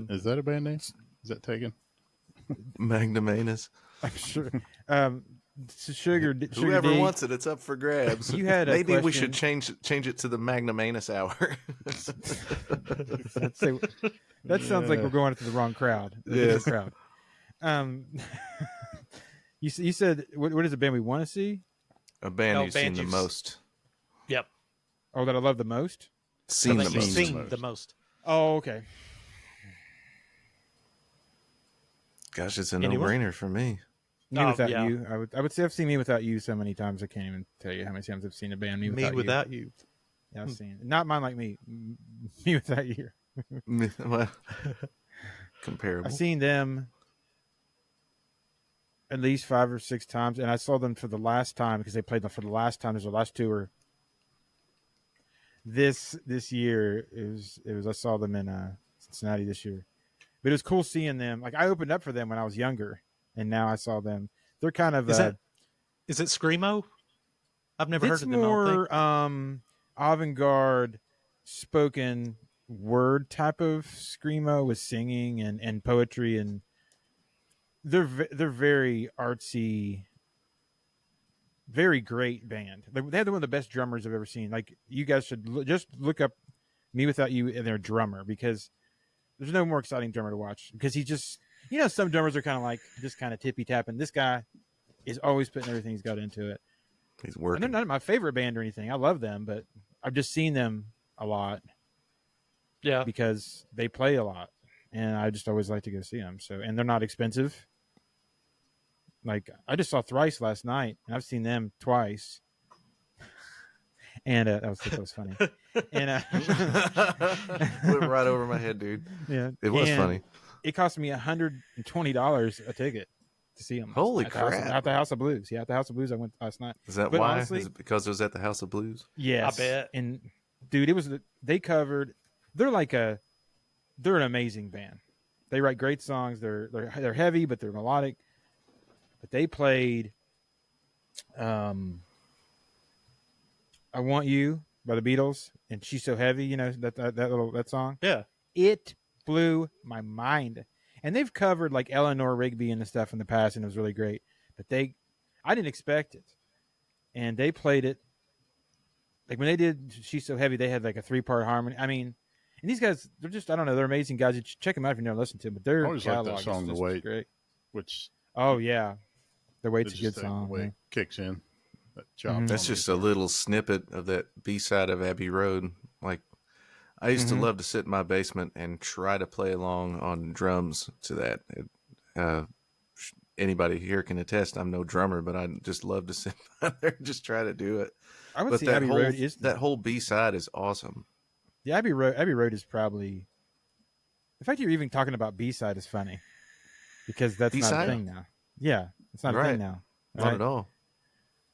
Is that a band name? Is that taken? Magnum Anus. I'm sure. Sugar Whoever D, wants it, it's up for grabs. You had a Maybe we question. should change it to the Magnum Anus hour. that sounds like we're going to the wrong crowd. A different Yes. crowd. You said what is a band we want to see? A band No, you've seen band the you've- most. Yep. Oh, that I love the most. Seen the That you've most. seen the most. Oh, okay. Gosh, it's a Anyone? no-brainer for me. Me Oh, Without yeah. You. I would say I've seen Me Without You so many times I can't even tell you how many times I've seen a band Me Without You. you. Yeah, I've seen it. Not Mine Like Me. Me Without You. Well, comparable. I've seen them at least 5 or 6 times, and I saw them for the last time because they played them for the last time. There's the last tour. This year it was I saw them in Cincinnati this year, but it was cool seeing them. Like I opened up for them when I was younger, and now I saw them. They're kind of Is it Screamo? I've never heard it's of them. I don't think. more avant-garde spoken word type of screamo with singing and poetry, and they're very artsy, very great band. They have one of the best drummers I've ever seen. Like you guys should just look up Me Without You and their drummer, because there's no more exciting drummer to watch, because he just, some drummers are kind of like just kind of tippy tapping. This guy is always putting everything he's got into it. He's And working. they're not my favorite band or anything. I love them, but I've just seen them a lot Yeah. because they play a lot. and I just always like to go see them. So, and they're not expensive. Like I just saw Thrice last night, and I've seen them twice. And that was funny. And went right over my head, dude. yeah, It was funny. It cost me $120 a ticket to see them. Holy at crap! At the House of Blues. Yeah, at the House of Blues I went last night. Is that But why? honestly- Is it because it was at the House of Blues? Yes, I bet. And dude, they covered. They're an amazing band. They write great songs. They're heavy, but they're melodic. But they played, "I Want You" by the Beatles, and "She's So Heavy." You know that song. Yeah. It blew my mind. And they've covered like Eleanor Rigby and the stuff in the past, and it was really great. But I didn't expect it. And they played it. Like when they did "She's So Heavy," they had like a 3-part harmony. I mean, and these guys, they're just, I don't know, they're amazing guys. You should check them out if you've never listened to them. But their I always like that catalog song, is "The just Wait." great. Which Oh, yeah. "The Wait's" a just good that song. way Yeah. it kicks in. That chop Mhm. on That's the just a guitar. little snippet of that B-side of Abbey Road. Like, I used Mhm. to love to sit in my basement and try to play along on drums to that. Anybody here can attest I'm no drummer, but I just love to sit out there and just try to do it. I would But say that Abbey whole, Road is that whole B-side is awesome. the Abbey Road is probably, the fact you're even talking about B-side is funny, because that's not B-side? a thing now. Yeah, it's not a Right. thing now. Not right? at all.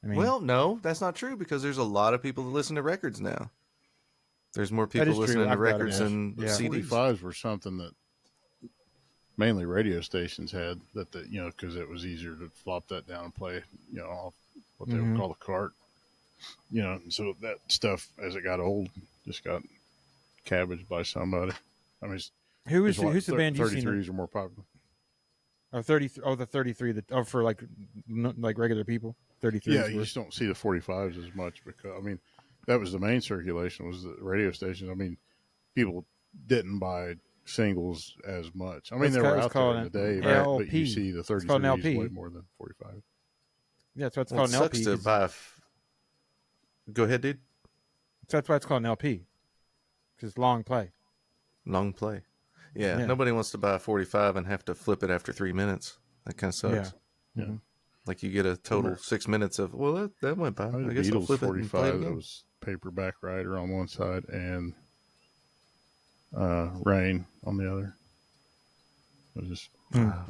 I mean, Well, no, that's not true because there's a lot of people that listen to records now. There's more people is true. listening to I've got it. records than Yeah. CDs. 45s were something that mainly radio stations had because it was easier to flop that down and play, off what they Mhm. would call the cart. And so that stuff, as it got old, just got cabbaged by somebody. I mean, who's the band you've seen? 33s are more popular. Oh, 33. Oh, the 33. For like regular people. 33. Yeah, you just don't see the 45s as much because that was the main circulation was the radio stations. I mean, people didn't buy singles as much. I mean, It's they called- were it's out there called in the an day, but you LP. see the It's called 33s an LP. way more than 45. Yeah, that's why it's Well, called it an LP. sucks to 'cause- buy. Go ahead, dude. That's why it's called an LP. Because it's long play. Long play. Yeah, Yeah. nobody wants to buy a 45 and have to flip it after 3 minutes. That kind of sucks. Yeah. Mhm. Like you get a total 6 minutes of, well, that went by. I I had a guess I'll Beatles flip it and play it 45 that again. was paperback rider on one side and Rain on the other. It was just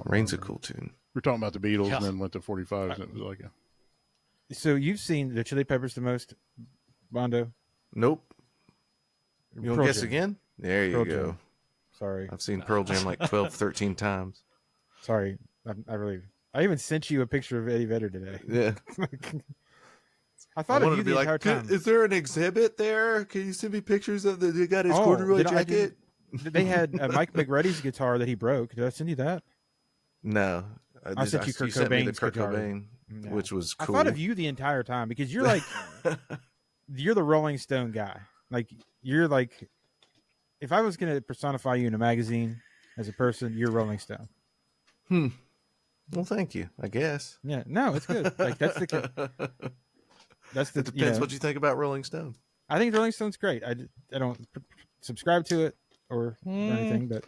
Rain's a cool tune. we're talking about the Beatles Yeah. and then went to 45s and it was like So you've seen the Chili Peppers the most, Bondo? Nope. You want Pearl to guess Jam. again? There you Pearl go. Jam. Sorry. I've seen Pearl Jam like 12, 13 times. Sorry. I even sent you a picture of Eddie Vedder today. Yeah. I thought I of wanted you to be the like, entire time. is there an exhibit there? Can you send me pictures of they got his Oh, corduroy did I- jacket? They had Mike McReady's guitar that he broke. Did I send you that? No. I sent you Kurt sent me the Cobain's Kurt guitar. Cobain, Yeah. which was I cool. thought of you the entire time because you're like, you're the Rolling Stone guy. Like, you're like, if I was going to personify you in a magazine as a person, you're Rolling Stone. Well, thank you, I guess. Yeah, no, it's good. Like that's the It depends what you think about Rolling Stone. I think Rolling Stone's great. I don't subscribe to it or anything, but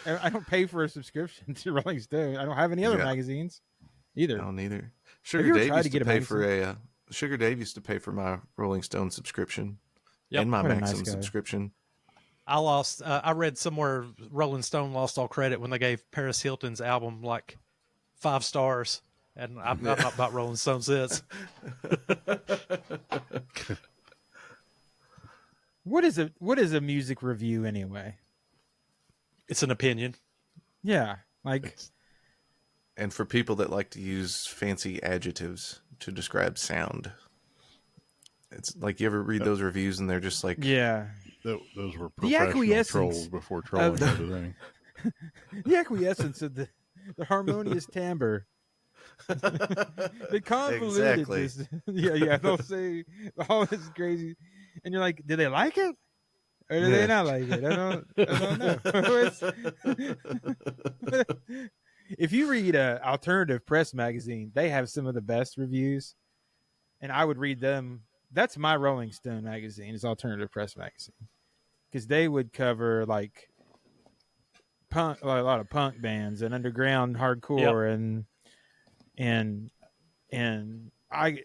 I don't pay for a subscription to Rolling Stone. I don't have any other Yeah. magazines either. No, neither. you Sugar ever Dave tried used to to get a pay for a Sugar Dave used to pay for my Rolling Stone subscription Yep. and my What a nice Maxim guy. subscription. I read somewhere Rolling Stone lost all credit when they gave Paris Hilton's album like 5 stars, and I'm not about Rolling Stone since. What is a music review anyway? It's an opinion. Yeah, like And for people that like to use fancy adjectives to describe sound, it's like you ever read those reviews and they're just like, yeah, those were The professional acquiescence trolls before trolling of- everything. the acquiescence of the harmonious timbre. The convoluted. Exactly. Yeah. They'll say all this crazy, and you're like, "Do they like it, or do they Yeah. not like it?" I don't know. If you read Alternative Press magazine, they have some of the best reviews, and I would read them that's my Rolling Stone magazine, is Alternative Press magazine, because they would cover like punk, like a lot of punk bands and underground hardcore, and I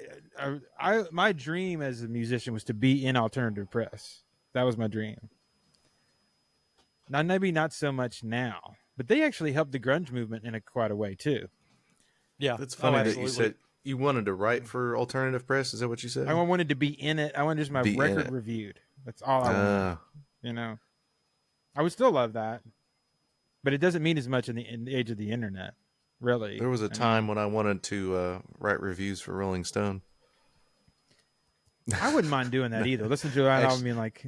my dream as a musician was to be in Alternative Press. That was my dream. Now, maybe not so much now, but they actually helped the grunge movement in quite a way too. Yeah, It's funny that you absolutely. said you wanted to write for Alternative Press. Is that what you said? I wanted to be in it. I wanted just my Be in record it. reviewed. That's all I wanted. You know, I would still love that, but it doesn't mean as much in the age of the internet, really. There was a I mean, time when I wanted to write reviews for Rolling Stone. I wouldn't mind doing that either. Listen to that album, being like,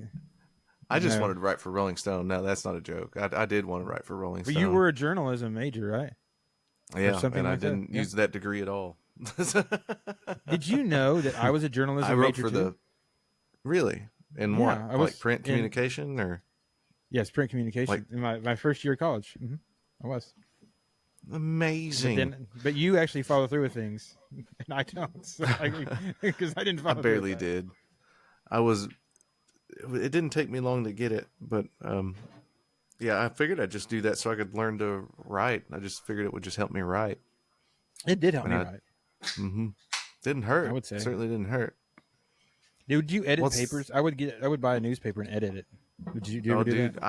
I just No. wanted to write for Rolling Stone. No, that's not a joke. I did want to write for Rolling but Stone. you were a journalism major, right? yeah, something and I like that, didn't yeah. use that degree at all. Did you know that I was a journalism I wrote major for too? the really in Yeah, what I was like print in- communication or Yes, print communication Like- in my first year of college. I was. amazing. But you actually follow through with things, and I don't. So because I didn't I follow. barely through with did. I was. It didn't take me long to get it, but yeah, I figured I'd just do that so I could learn to write. I just figured it would just help me write. that. It did help me And I- write. hmm Didn't hurt. I would say. Certainly didn't hurt. Dude, would you edit What's- papers? I would buy a newspaper and edit it. Would you do you Oh, ever do dude, that?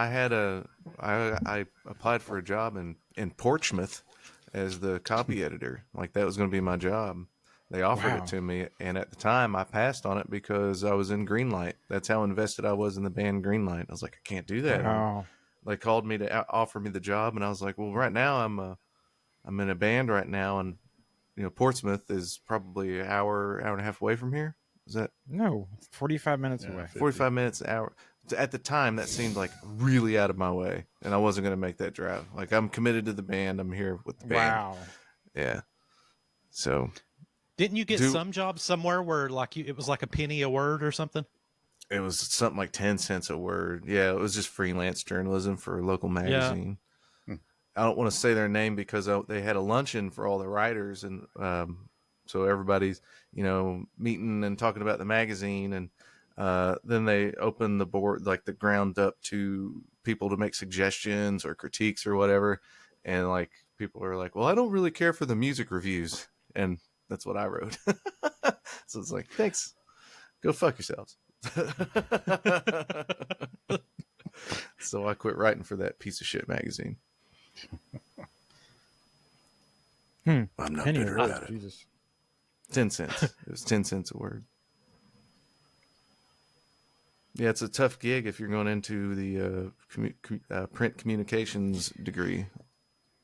I applied for a job in Portsmouth as the copy editor. Like that was going to be my job. They offered Wow. it to me, and at the time, I passed on it because I was in Greenlight. That's how invested I was in the band Greenlight. I was like, I can't do that. Wow. They called me to offer me the job, and I was like, well, right now I'm in a band right now, and Portsmouth is probably an hour and a half away from here. Is that No, 45 minutes Yeah, away. 45 minutes, an hour? At the time, that seemed like really out of my way, and I wasn't going to make that drive. Like I'm committed to the band. I'm here with the band. Wow. Yeah. So Didn't you get Do- some job somewhere where like it was like a penny a word or something? it was something like 10 cents a word. Yeah, it was just freelance journalism for a local magazine. I don't want to say their name because they had a luncheon for all the writers, and so everybody's meeting and talking about the magazine, and then they open the board, like the ground up, to people to make suggestions or critiques or whatever, and like people are like, well, I don't really care for the music reviews, and that's what I wrote. So it's like, thanks, go fuck yourselves. So I quit writing for that piece of shit magazine. I'm not Penny bitter a word, about it. Jesus. 10 cents. It was 10 cents a word. Yeah, it's a tough gig if you're going into the print communications degree.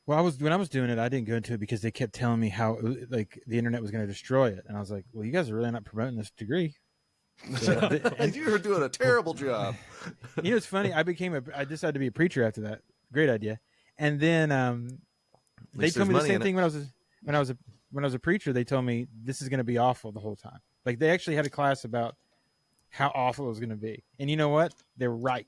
Well, when I was doing it, I didn't go into it because they kept telling me how like the internet was going to destroy it, and I was like, "Well, you guys are really not promoting this degrey." And you were doing a terrible job. It's funny. I decided to be a preacher after that. Great idea. And then they least told me there's the money same in thing when I was a preacher. They told me this is going to be awful the whole time. Like they actually had a class about how awful it was going to be, and you know what? They were right.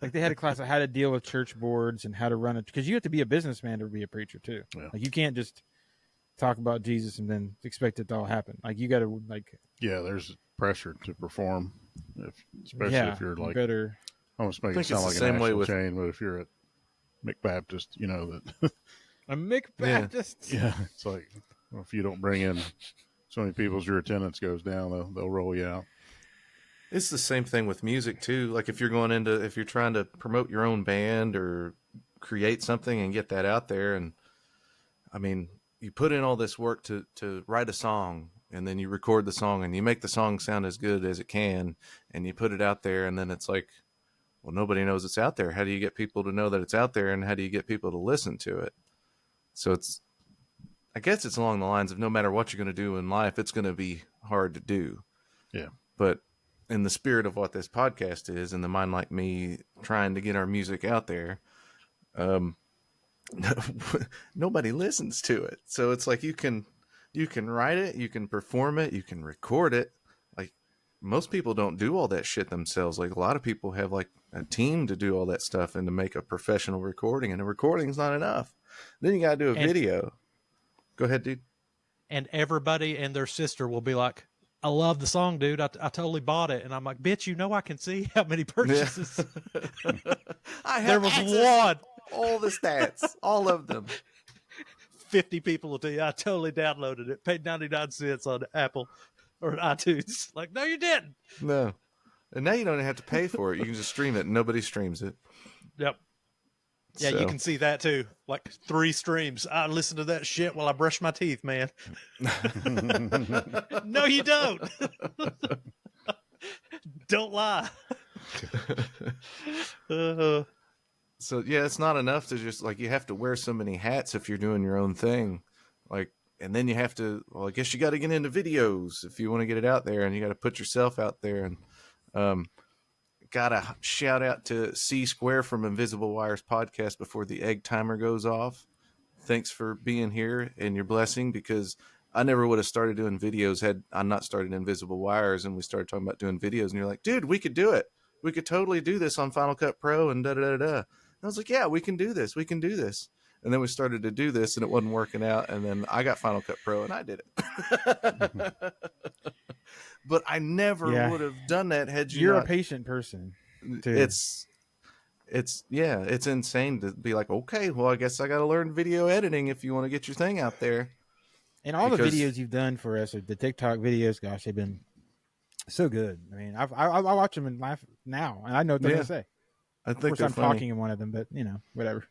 Like they had a class on how to deal with church boards and how to run it, because you have to be a businessman to be a preacher too. Yeah. Like you can't just talk about Jesus and then expect it to all happen. Like you got to Yeah, there's pressure to perform, especially yeah, if you're you like, better. I almost make I it think sound it's like the a same way national with- chain, but if you're at McBaptist, that A McBaptist. yeah, it's like, well, if you don't bring in so many people as your attendance goes down, they'll roll you out. It's the same thing with music too. Like if you're trying to promote your own band or create something and get that out there, and I mean, you put in all this work to write a song, and then you record the song and you make the song sound as good as it can, and you put it out there, and then it's like, well, nobody knows it's out there. How do you get people to know that it's out there, and how do you get people to listen to it? So I guess it's along the lines of no matter what you're going to do in life, it's going to be hard to do. Yeah. But in the spirit of what this podcast is, and the Mind Like Me trying to get our music out there, nobody listens to it. So it's like you can write it, you can perform it, you can record it. Like most people don't do all that shit themselves. Like a lot of people have like a team to do all that stuff and to make a professional recording, and a recording's not enough. Then you got to do a video. Go ahead, dude. And everybody and their sister will be like, I love the song, dude. I totally bought it. And I'm like, bitch, you know I can see how many purchases. I have There was access one. to all the stats, all of them. 50 people will tell you I totally downloaded it, paid 99 cents on Apple or iTunes. Like, no, you didn't. No. And now you don't have to pay for it. You can just stream it, and nobody streams it. Yep. Yeah, So. you can see that too. Like 3 streams. I listen to that shit while I brush my teeth, man. No, you don't. Don't lie. So yeah, it's not enough to just like, you have to wear so many hats if you're doing your own thing. Like, and then you have to, well, I guess you got to get into videos if you want to get it out there, and you got to put yourself out there. And gotta shout out to CSQUARE from Invisible Wires podcast before the egg timer goes off. Thanks for being here and your blessing, because I never would have started doing videos had I not started Invisible Wires, and we started talking about doing videos, and you're like, dude, we could do it. We could totally do this on Final Cut Pro and da-da-da-da. And I was like, yeah, we can do this. We can do this. And then we started to do this, and it wasn't working out. And then I got Final Cut Pro, and I did it. But I never would have done that had you You're not. a patient person, too. It's insane to be like, okay, well, I guess I got to learn video editing if you want to get your thing out there. And all because- the videos you've done for us, the TikTok videos, gosh, they've been so good. I mean, I watch them and laugh now, and I know what they're going to say. I Of think course, they're I'm funny. talking in one of them, but, whatever.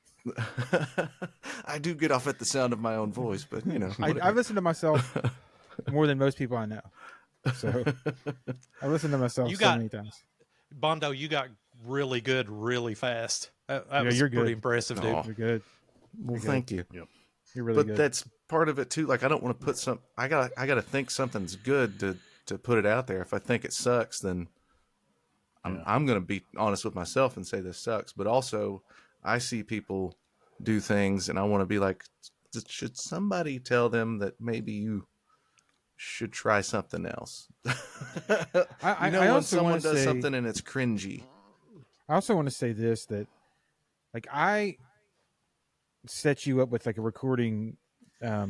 I do get off at the sound of my own voice, but, I listen to myself more than most people I know. So I listen to myself many times. Bondo, you got really good really fast. That was you're pretty good. impressive, dude. Aw. You're good. Well, thank you. Yep. You're really But good. that's part of it too. Like, I don't want to put I gotta think something's good to put it out there. If I think it sucks, then I'm gonna be honest with myself and say this sucks. But also, I see people do things, and I want to be like, should somebody tell them that maybe you should try something else? I when also someone wanna does say- something and it's cringy. I also want to say this, that like I set you up with like a recording Yeah,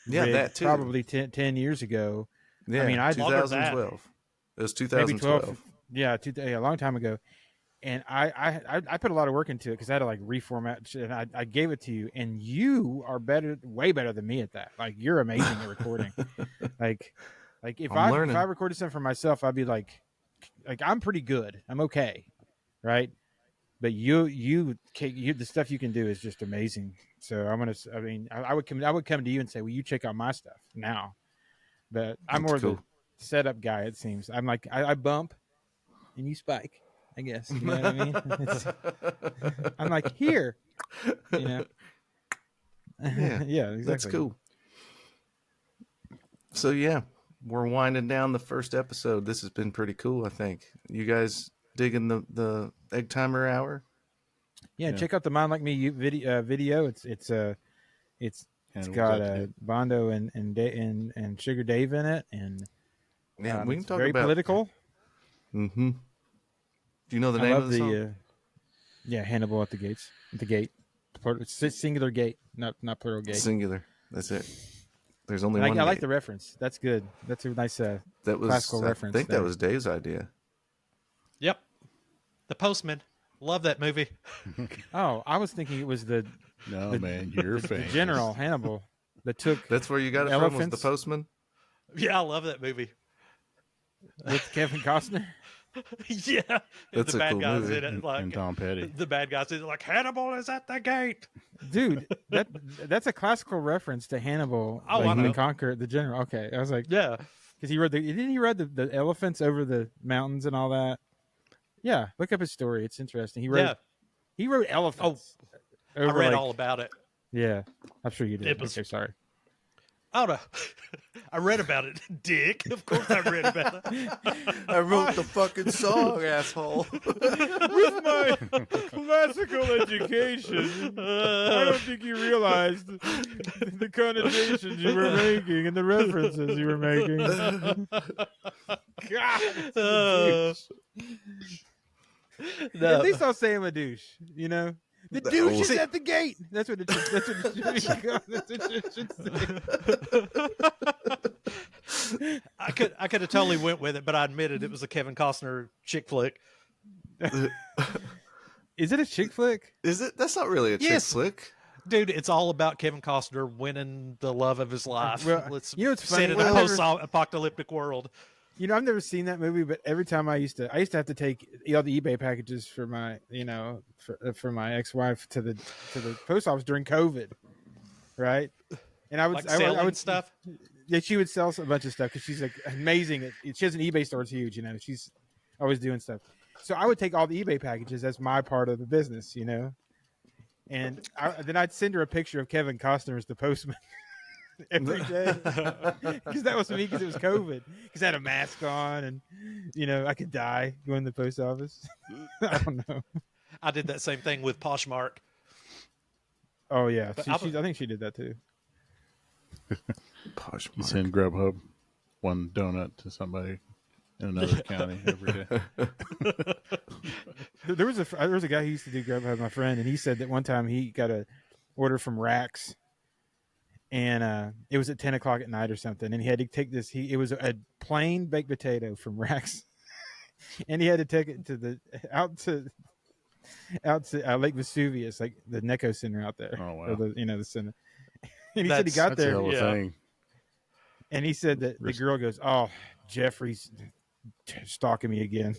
rig that too. probably 10 years ago. Yeah, I mean, I- Longer than that. 2012. It was Maybe 2012. 12. Yeah, a long time ago. And I put a lot of work into it because I had to like reformat shit, and I gave it to you, and you are way better than me at that. Like, you're amazing at recording. like if I'm I learning. recorded something for myself, I'd be like I'm pretty good. I'm okay, right? But you the stuff you can do is just amazing. So I would come to you and say, well, you check out my stuff now. But I'm That's more cool. the setup guy. It seems I'm like I bump, and you spike. I guess, you know what I mean? I'm like, here, Yeah. yeah, exactly. That's cool. So yeah, we're winding down the first episode. This has been pretty cool, I think. You guys digging the egg timer hour? Yeah, Yeah. check out the Mind Like Me video. It's Hannibal got got it. Bondo and Sugar Dave in it, and Yeah, we can it's talk very about. political. Mm-hmm. Do you know the I name love of the song? Hannibal at the gate, singular gate, not plural gate. Singular. That's it. There's only And one. I like gate. the reference. That's good. That's a nice. That was classical I reference think there. that was Dave's idea. Yep. The Postman. Love that movie. Oh, I was thinking it was the No, man, you're the famous. general Hannibal that took That's where you got it from. Was the Elephants? Postman? Yeah, I love that movie. with Kevin Costner. Yeah. That's the a bad cool guys movie. in it. Like, and Tom Petty. the bad guys in it, like, Hannibal is at the gate. Dude, that's a classical reference to Hannibal. Oh, like, I know. the Conqueror, the general. Okay, I was like, Yeah. because didn't he ride the elephants over the mountains and all that? Yeah, look up his story. It's interesting. He wrote elephants. I over, read like- all about it. Yeah, I'm sure you did. It was- Okay, sorry. Oh, no. I read about it, Dick. Of course I read about it. I wrote the fucking song, asshole. With my classical education, I don't think you realized the connotations you were making and the references you were making. God, No. at least I'll say I'm a douche. You know, the The douche old- is at the gate. That's what it should say. I could have totally went with it, but I admitted it was a Kevin Costner chick flick. Is it a chick flick? Is it? That's not really a chick Yes. flick. Dude, it's all about Kevin Costner winning the love of his life. Well, Let's you know what's set funny? it in I've a never- post-apocalyptic world. You know, I've never seen that movie, but every time I used to have to take all the eBay packages for my, for my ex-wife to the post office during COVID, right? And I would, Like I selling would stuff. Yeah, she would sell a bunch of stuff because she's like amazing. She has an eBay store; it's huge. She's always doing stuff. So I would take all the eBay packages as my part of the business, and then I'd send her a picture of Kevin Costner as the postman every day because that was me because it was COVID. Because I had a mask on and I could die going to the post office. I don't know. I did that same thing with Poshmark. Oh yeah, But I think she did that too. You send Grubhub one donut to somebody in another county every day. There was a guy who used to do Grubhub, my friend, and he said that one time he got a order from Rax, and it was at 10 o'clock at night or something, and he had to take this. It was a plain baked potato from Rax, and he had to take it to out to Lake Vesuvius, like the Necco Center out there. Oh, wow. Or the center. And he said he got That's a there, hell of a thing. and he said that the girl goes, "Oh, Jeffrey's stalking me again."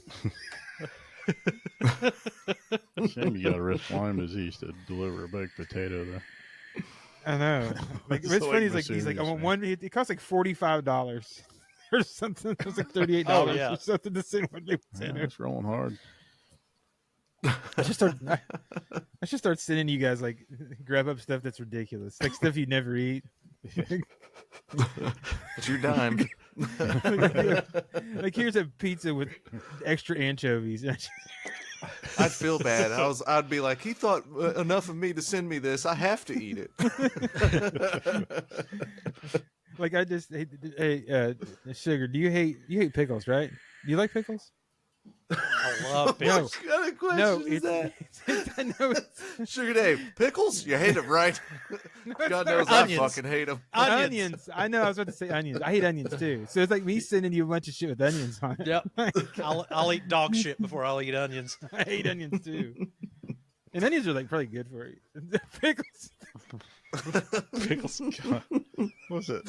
Shame you got a risk Lyme disease to deliver a baked potato, though. I know. Like It's what's like funny is he's like, I Vesuvius, want man. one. It costs like $45 or something. It was like $38 Oh, yeah. or something to send one baked Yeah, potato. it's rolling hard. I should start sending you guys like grab up stuff that's ridiculous, like stuff you never eat. It's your dime. Like here's a pizza with extra anchovies. I'd feel bad. I'd be like, he thought enough of me to send me this. I have to eat it. Like I just hey Sugar, you hate pickles, right? Do you like pickles? I love pickles. What kind of question No, is that? I know it's Sugar Dave, pickles? You hate them, right? God knows Onions. I fucking hate them. onions. I know. I was about to say onions. I hate onions too. So it's like me sending you a bunch of shit with onions on it. Yep. I'll eat dog shit before I'll eat onions. I hate onions too. And onions are like probably good for you. Pickles. Pickles. What's it?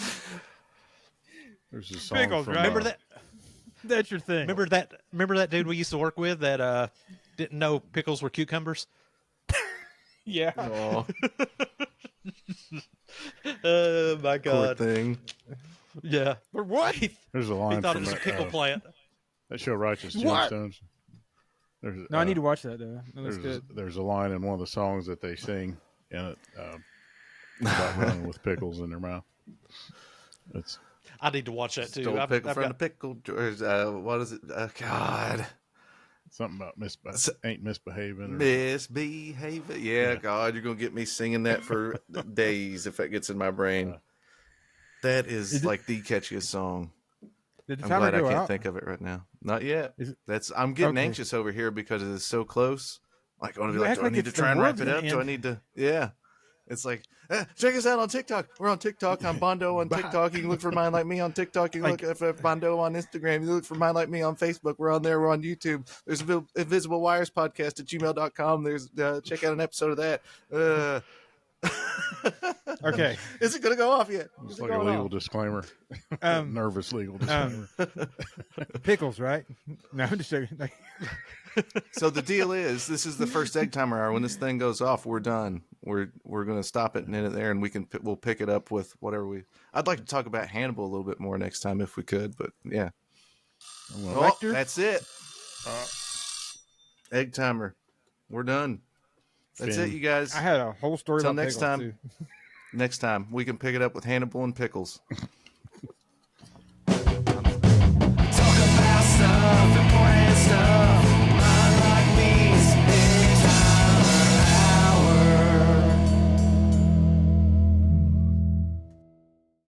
There's a song Pickles, from, right? Remember that? That's your thing. Remember that dude we used to work with that didn't know pickles were cucumbers? Yeah. Oh, Oh my poor god. thing. Yeah. But what? He There's a line thought it from was a that, pickle plant. that show Righteous What? Gemstones. There's, No, I need to watch that though. That looks there's, good. there's a line in one of the songs that they sing in it about running with pickles in their mouth. It's I need to watch that too. Stole I've pickle from the got- pickle. What is it? God. something about ain't misbehaving. Or, Misbehaving. Yeah, God, you're going to get me singing that for days if that gets in my brain. That is like the catchiest song. Did the I'm timer glad I go can't out? think of it right now. Not yet. Is it- I'm getting Okay. anxious over here because it is so close. Like, I want to You be like, act do I like need to it's the try and wrap world's it up? gonna Do I end. need to? Yeah. It's like, check us out on TikTok. We're on TikTok. I'm Bondo on TikTok. You can look for Mind Like Me on TikTok. You can look for Bondo on Instagram. You look for Mind Like Me on Facebook. We're on there. We're on YouTube. There's Invisible Wires podcast at gmail.com. There's check out an episode of that. Okay. Is it going to go off yet? it's Is it like a going legal off? disclaimer. Um, Nervous legal disclaimer. Pickles, right? No, I'm just joking. Like, So the deal is, this is the first egg timer hour. When this thing goes off, we're done. We're going to stop it and end it there, and we'll pick it up with whatever we. I'd like to talk about Hannibal a little bit more next time if we could, but yeah. Oh, Lecter? that's it. Egg timer. We're done. That's Finn. it, you guys. I had a whole story Till about next pickles, time. too. Next time we can pick it up with Hannibal and pickles. Talk about stuff, important stuff.